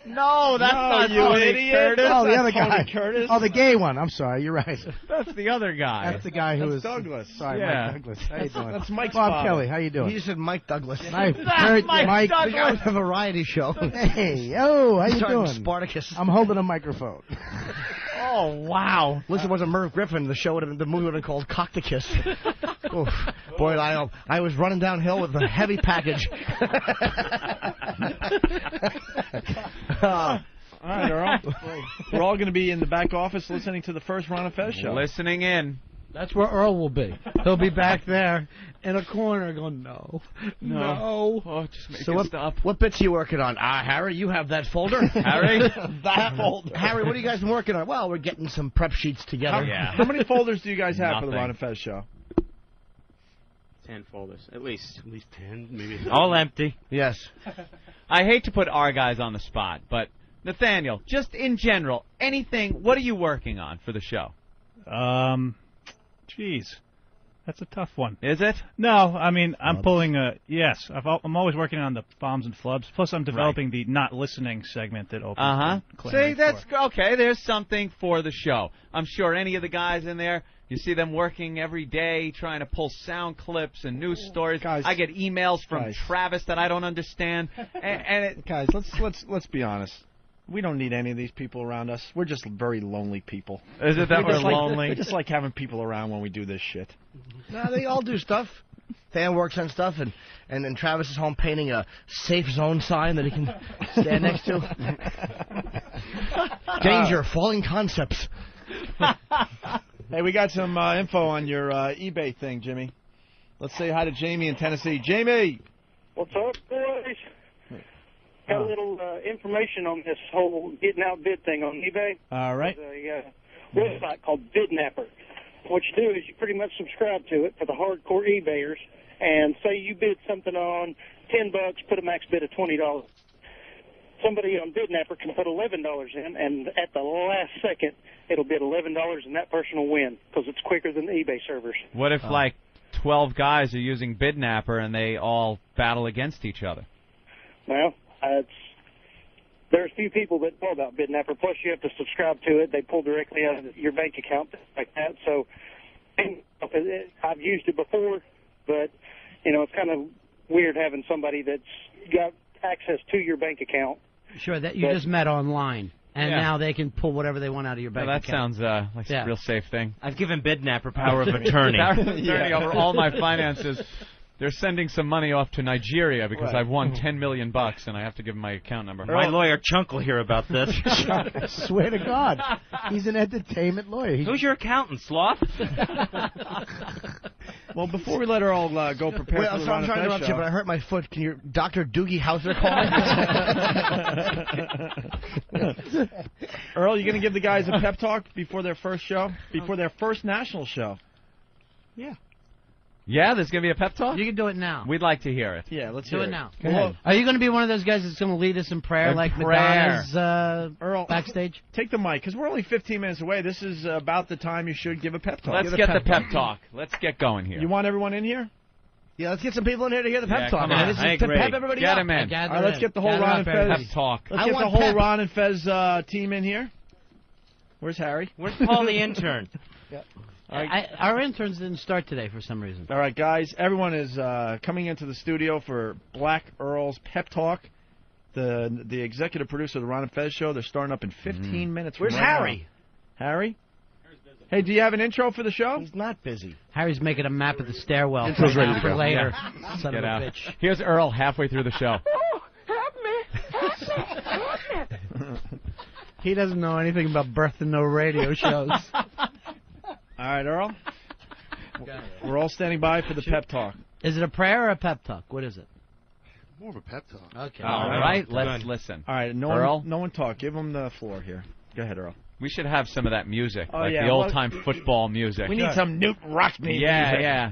No, that's not you Tony idiot. Curtis. Oh, the That's other Tony guy. Curtis. Oh, the gay one. I'm sorry. You're right. That's the other guy. That's the guy who That's was Douglas. Sorry, Yeah. Mike Douglas. How you doing? That's Mike's Bob father. Kelly. How you doing? He just said Mike Douglas. Mike The guy with the variety show. Hey, oh, how you Starring doing? Spartacus. I'm holding a microphone. Oh, wow. Listen, it wasn't Merv Griffin. The show would have, the movie would have been called Cock the Kiss. Oof. Boy, I was running downhill with a heavy package. All right, Earl. We're all going to be in the back office listening to the first Ron and Fez show. Listening in. That's where Earl will be. He'll be back there in a corner going, no. Oh, just make So it what, stop. what bits are you working on? Harry, you have that folder. Harry? That folder. Harry, what are you guys working on? Well, we're getting some prep sheets together. How many folders do you guys have for the Nothing. Ron and Fez show? 10 folders, at least. At least 10, maybe. All empty. Yes. I hate to put our guys on the spot, but Nathaniel, just in general, anything, what are you working on for the show? Jeez, that's a tough one. Is it? No, I mean, I'm pulling yes, I'm always working on the bombs and flubs. Plus, I'm developing the not listening segment that Opie's been See, clamoring that's for. okay. There's something for the show. I'm sure any of the guys in there, you see them working every day trying to pull sound clips and news stories. Guys, I get emails from guys. Travis that I don't understand. and Guys, let's be honest. We don't need any of these people around us. We're just very lonely people. Is it that we're just lonely? We just like having people around when we do this shit. No, they all do stuff. Fan works on stuff, and Travis is home painting a safe zone sign that he can stand next to. Danger, falling concepts. Hey, we got some info on your eBay thing, Jimmy. Let's say hi to Jamie in Tennessee. Jamie! What's up, boys? Got a little information on this whole getting outbid thing on eBay. All right. There's a website called Bidnapper. What you do is you pretty much subscribe to it for the hardcore eBayers, and say you bid something on $10, put a max bid of $20. Somebody on Bidnapper can put $11 in, and at the last second, it'll bid $11, and that person will win because it's quicker than the eBay servers. What if, like, 12 guys are using Bidnapper and they all battle against each other? Well, there's a few people that know about Bidnapper. Plus, you have to subscribe to it. They pull directly out of your bank account, things like that. So I've used it before, but, it's kind of weird having somebody that's got access to your bank account. Sure, that you just met online, and Yeah. now they can pull whatever they want out of your bank Well, that account. sounds like a real safe thing. I've given Bidnapper power of attorney. Power of attorney over all my finances. They're sending some money off to Nigeria because I've won $10 million and I have to give them my account number. My lawyer Chunk will hear about this. I swear to God, he's an entertainment lawyer. Who's your accountant, Sloth? Well, before we let her all go prepare Wait, for I'm the sorry, Ron I'm trying to and interrupt Fez you, show. but I hurt my foot. Can you, Dr. Doogie Howser call me? Earl, you going to give the guys a pep talk before their first show? Before their first national show? Yeah, there's going to be a pep talk? You can do it now. We'd like to hear it. Yeah, let's Do hear it now. Go ahead. Are you going to be one of those guys that's going to lead us in prayer In like prayer. Madonna's Earl, backstage? Take the mic, because we're only 15 minutes away. This is about the time you should give a pep talk. Let's get the pep talk. Let's get going here. You want everyone in here? Yeah, let's get some people in here to hear the pep Yeah, talk. come man. on. This is I to agree. pep everybody Get up. him in. All right, let's get the whole Ron and Fez Pep talk. Let's I get the want whole pep. Ron and Fez team in here. Where's Harry? Where's Paul the intern? Our interns didn't start today for some reason. All right, guys. Everyone is coming into the studio for Black Earl's pep talk. The executive producer of the Ron and Fez show. They're starting up in 15 minutes. Where's from right Harry? now. Harry? Hey, do you have an intro for the show? He's not busy. Harry's making a map of the stairwell Intro's for ready now to for go. later. Yeah. Son Get of a out. bitch. Here's Earl halfway through the show. He doesn't know anything about birth and no radio shows. All right, Earl. We're all standing by for the pep talk. Is it a prayer or a pep talk? What is it? More of a pep talk. Okay. All right, let's listen. All right, Earl? no one talk. Give him the floor here. Go ahead, Earl. We should have some of that music, Oh, like yeah, the old-time football music. We need some Newton Rockney Yeah, music. yeah.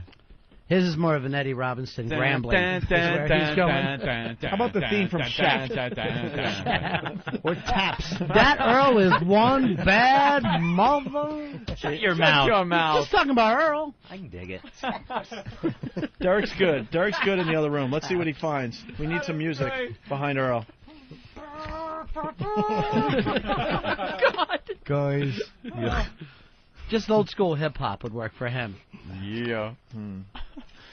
His is more of an Eddie Robinson Dun, grambling. dun, is dun, where dun, he's going. dun, dun, dun, How about the dun, theme from dun, Shaq? dun, dun, dun, Or taps. That Earl is one bad mother. Shut your mouth. Shut your mouth. Just talking about Earl. I can dig it. Derek's good. Derek's good in the other room. Let's see what he finds. We need some music behind Earl. Guys. Just old school hip hop would work for him. Yeah.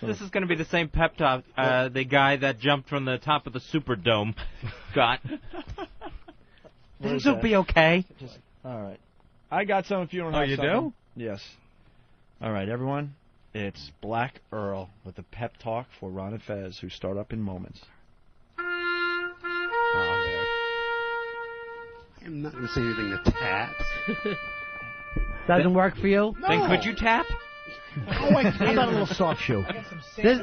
This is going to be the same pep talk the guy that jumped from the top of the Superdome got. Things will be okay. All right. I got some if you don't Oh, have you something. Yes. All right, everyone. It's Black Earl with the pep talk for Ron and Fez, who start up in moments. I'm not going to say anything to taps. Doesn't work for you? Then could you tap? How about a little soft shoe? This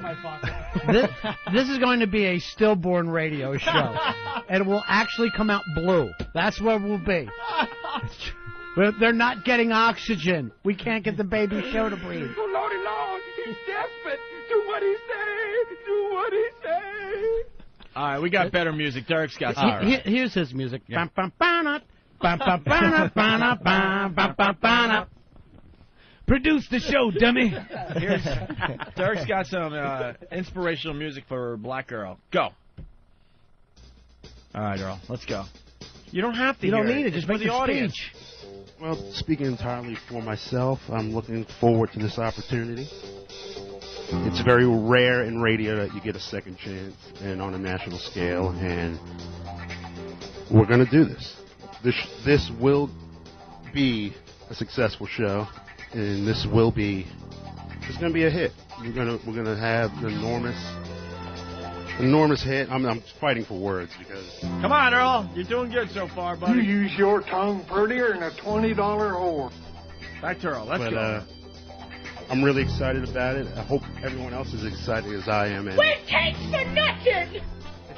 is going to be a stillborn radio show, and it will actually come out blue. That's where we'll be. They're not getting oxygen. We can't get the baby show to breathe. Oh, Lordy, Lord, he's desperate. Do what he say. Do what he say. All right, we got better music. Derek's got some. Here's his music. Yeah. Produce the show, dummy. Derek's got some inspirational music for Black Girl. Go. All right, Earl, let's go. You don't have to. You don't hear need it. Just It's make for the the audience. speech. Well, speaking entirely for myself, I'm looking forward to this opportunity. It's very rare in radio that you get a second chance and on a national scale, and we're going to do this. This will be a successful show, and it's going to be a hit. We're going to have an enormous hit. I'm fighting for words because. Come on, Earl. You're doing good so far, buddy. You use your tongue prettier than a $20 whore. Back to Earl. Let's go. I'm really excited about it. I hope everyone else is excited as I am. And, It takes for nothing.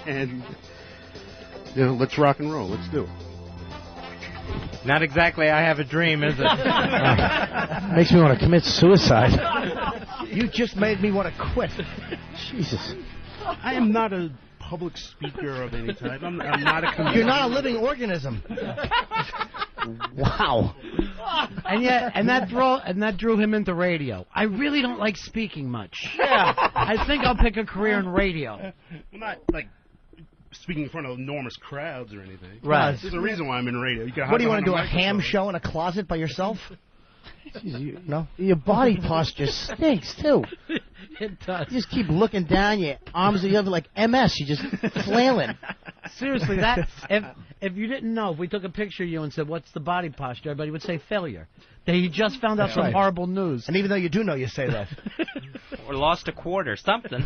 and let's rock and roll. Let's do it. Not exactly I Have a Dream, is it? Makes me want to commit suicide. You just made me want to quit. Jesus. I am not a public speaker of any type. I'm not a comedian. You're not a living organism. Wow. And that drew him into radio. I really don't like speaking much. Yeah. I think I'll pick a career in radio. I'm not like speaking in front of enormous crowds or anything. Right. There's a reason why I'm in radio. What do you want to do? A ham show in a closet by yourself? Jeez, no, your body posture stinks too. It does. You just keep looking down. Your arms are like MS. You're just flailing. Seriously, that if you didn't know, if we took a picture of you and said, "What's the body posture?" everybody would say failure. They just found out That's some right. horrible news. And even though you do know, you say that. Or lost a quarter, something.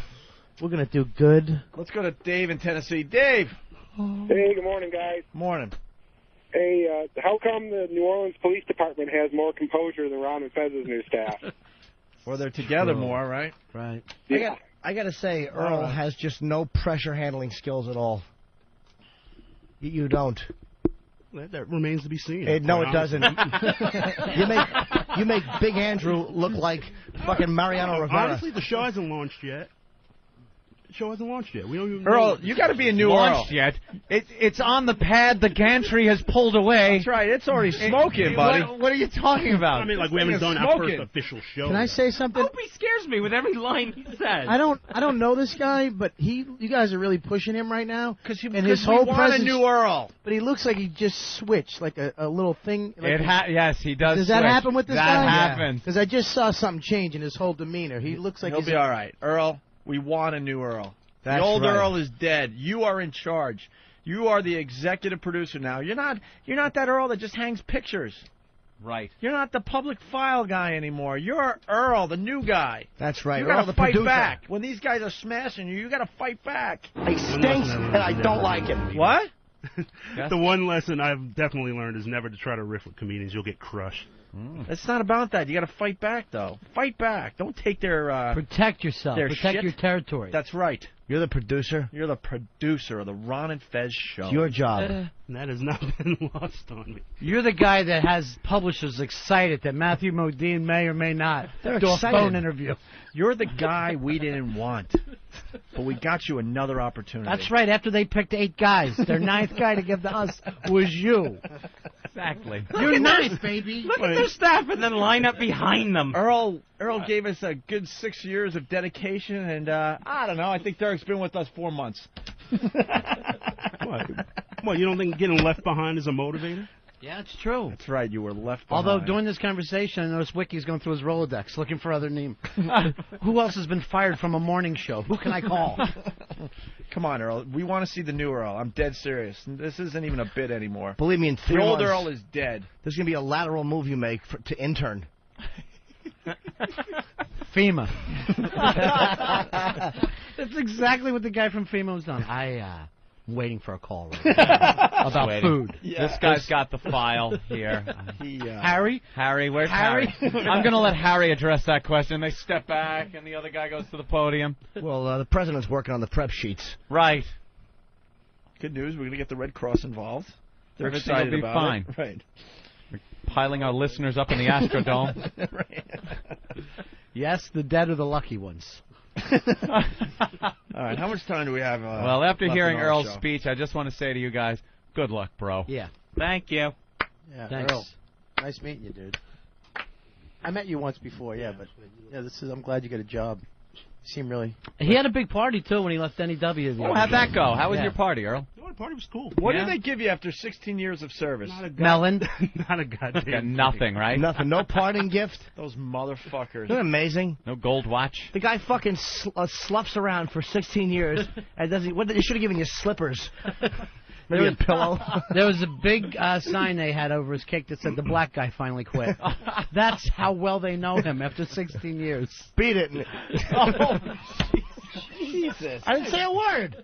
We're gonna do good. Let's go to Dave in Tennessee. Dave. Hey, good morning, guys. Morning. Hey, how come the New Orleans Police Department has more composure than Ron and Fez's new staff? Or they're together more, right? Right. I got to say, Earl has just no pressure handling skills at all. You don't. That remains to be seen. No, it doesn't. you make Big Andrew look like fucking Mariano Rivera. Honestly, the show hasn't launched yet. The show hasn't launched yet. We don't even Earl, know. you got to be a new Launched Earl. yet? It's on the pad. The gantry has pulled away. That's right. It's already smoking, buddy. What are you talking about? I mean, like we haven't done our first official show. Can I say something? Opie scares me with every line he says. I don't know this guy, but you guys are really pushing him right now. Because and his whole we want presence, a new Earl. But he looks like he just switched, like a little thing. Like Yes, he does. Does that switch. happen with this that guy? That happens. Because I just saw something change in his whole demeanor. He looks like He'll be all right. Earl, we want a new Earl. That's the old right. Earl is dead. You are in charge. You are the executive producer now. You're not that Earl that just hangs pictures. Right. You're not the public file guy anymore. You're Earl, the new guy. That's right. You Earl, got to the fight producer. back. When these guys are smashing you, you got to fight back. He stinks, and I don't like him. What? The one lesson I've definitely learned is never to try to riff with comedians. You'll get crushed. It's not about that. You got to fight back, though. Fight back. Don't take their Protect yourself. their Protect shit. your territory. That's right. You're the producer. You're the producer of the Ron and Fez show. It's your job. And that has not been lost on me. You're the guy that has publishers excited that Matthew Modine may or may not They're do excited. a phone interview. You're the guy we didn't want, but we got you another opportunity. That's right. After they picked 8 guys, their 9th guy to give to us was you. Exactly. You're nice, baby. Look at their staff and then line up behind them. Earl gave us a good 6 years of dedication, and I don't know. I think Derek's been with us 4 months. What, you don't think getting left behind is a motivator? Yeah, it's true. That's right. You were left behind. Although during this conversation, I noticed Wiki's going through his Rolodex looking for other names. Who else has been fired from a morning show? Who can I call? Come on, Earl. We want to see the new Earl. I'm dead serious. This isn't even a bit anymore. Believe me, in 3 The old months, Earl is dead. there's going to be a lateral move you make to intern. FEMA. That's exactly what the guy from FEMA was done. waiting for a call right now about Waiting. food. This guy's got the file here. Harry? Harry, where's Harry? Harry? I'm going to let Harry address that question. They step back, and the other guy goes to the podium. Well, the president's working on the prep sheets. Right. Good news. We're going to get the Red Cross involved. They're Everything excited will be about fine. it. Right. We're piling our listeners up in the Astrodome. Yes, the dead are the lucky ones. All right. How much time do we have? Well, after left hearing in our Earl's show? speech, I just want to say to you guys, good luck, bro. Yeah. Thank you. Yeah, Thanks. Earl. Nice meeting you, dude. I met you once before, yeah, but I'm glad you got a job. You seem really. He had a big party, too, when he left NEW. Oh, how'd that go? How was your party, Earl? The party was cool. What Yeah? did they give you after 16 years of service? Melon. Not a goddamn. Got nothing, right? Nothing. No parting gift. Those motherfuckers. Isn't it amazing? No gold watch. The guy fucking sloughs around for 16 years and doesn't. What? They should have given you slippers. Maybe a pillow. There was a big sign they had over his cake that said, "The black guy finally quit." That's how well they know him after 16 years. Beat it. Oh, Jesus. I didn't say a word.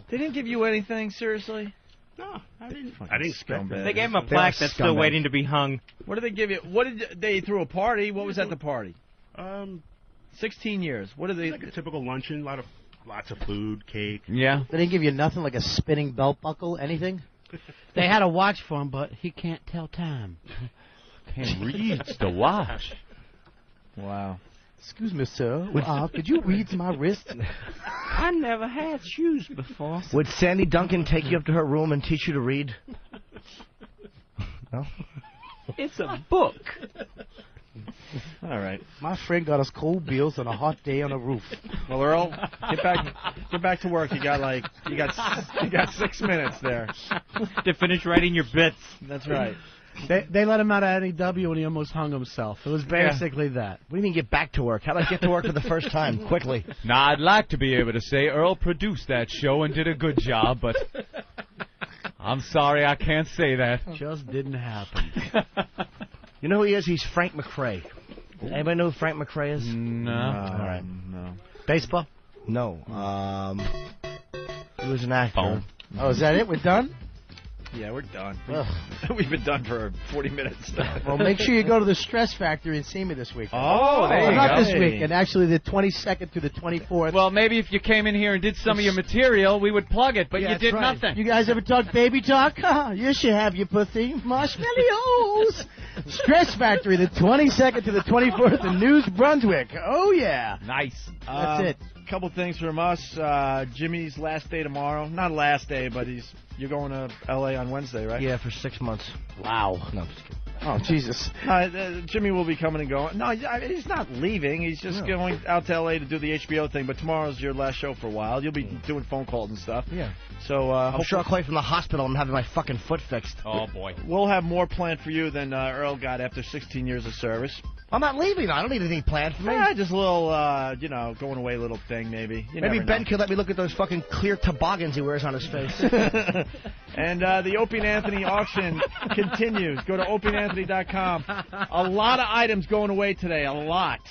They didn't give you anything, seriously? No, I didn't expect that. They gave him a plaque that's still waiting to be hung. What did they give you? What did they threw a party? What was at the party? 16 years. What did they? Like a typical luncheon, lots of food, cake. Yeah. They didn't give you nothing like a spinning belt buckle, anything? They had a watch for him, but he can't tell time. Can't read the watch. Wow. Excuse me, sir. Could you read my wrist? I never had shoes before. Would Sandy Duncan take you up to her room and teach you to read? No. It's a book. All right. My friend got us cold bills on a hot day on a roof. Well, Earl, get back to work. You got 6 minutes there. To finish writing your bits. That's right. They let him out of NEW and he almost hung himself. It was basically that. What do you mean get back to work? How do I get to work for the first time? Quickly. Now, I'd like to be able to say Earl produced that show and did a good job, but I'm sorry I can't say that. Just didn't happen. You know who he is? He's Frank McRae. Anybody know who Frank McRae is? No. All right. No. Baseball? No. He was an actor. Oh, is that it? We're done? Yeah, we're done. We've been done for 40 minutes. Well, make sure you go to the Stress Factory and see me this week. Oh, there you Not go. this weekend, actually the 22nd through the 24th. Well, maybe if you came in here and did some of your material, we would plug it, but Yeah, you that's did right. nothing. You guys ever talk baby talk? You should have your pussy. Marshmallows. Stress Factory, the 22nd to the 24th in New Brunswick. Oh, yeah. Nice. That's it. Couple things from us. Jimmy's last day tomorrow. Not last day, but you're going to L.A. on Wednesday, right? Yeah, for 6 months. Wow. No, I'm just kidding. Oh, Jesus. Jimmy will be coming and going. No, he's not leaving. He's just going out to L.A. to do the HBO thing. But tomorrow's your last show for a while. You'll be doing phone calls and stuff. Yeah. So I'm sure I'll call you from the hospital. I'm having my fucking foot fixed. Oh, boy. We'll have more planned for you than Earl got after 16 years of service. I'm not leaving. I don't need anything planned for me. Just a little, going away little thing maybe. Maybe Ben could let me look at those fucking clear toboggans he wears on his face. And the Opie and Anthony auction continues. Go to opieandanthony.com. A lot of items going away today. A lot.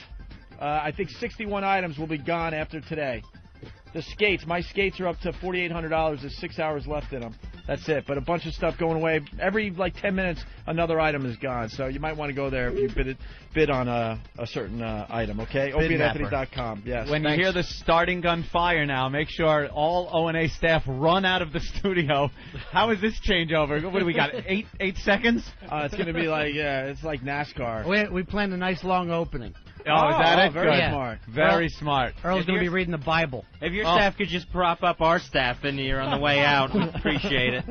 I think 61 items will be gone after today. The skates. My skates are up to $4,800. There's 6 hours left in them. That's it. But a bunch of stuff going away. Every 10 minutes, another item is gone. So you might want to go there if you bid on a certain item. Okay. opieandanthony.com. Yes. When you hear the starting gun fire now, make sure all O&A staff run out of the studio. How is this changeover? What do we got? 8 seconds? It's going to be it's like NASCAR. We planned a nice long opening. Oh, is that it? Very Good. smart. Very smart. Earl's going to be reading the Bible. If your staff could just prop up our staff in here on the way out, we'd appreciate it.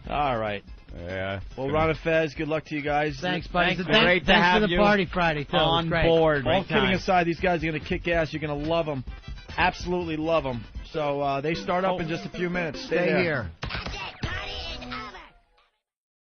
All right. Yeah. Well, Ron and Fez, good luck to you guys. Thanks, buddy. Great to Thanks have for the you party Friday, too. on Great. board. All Great kidding time. aside, these guys are going to kick ass. You're going to love them. Absolutely love them. So they start up in just a few minutes. Stay here.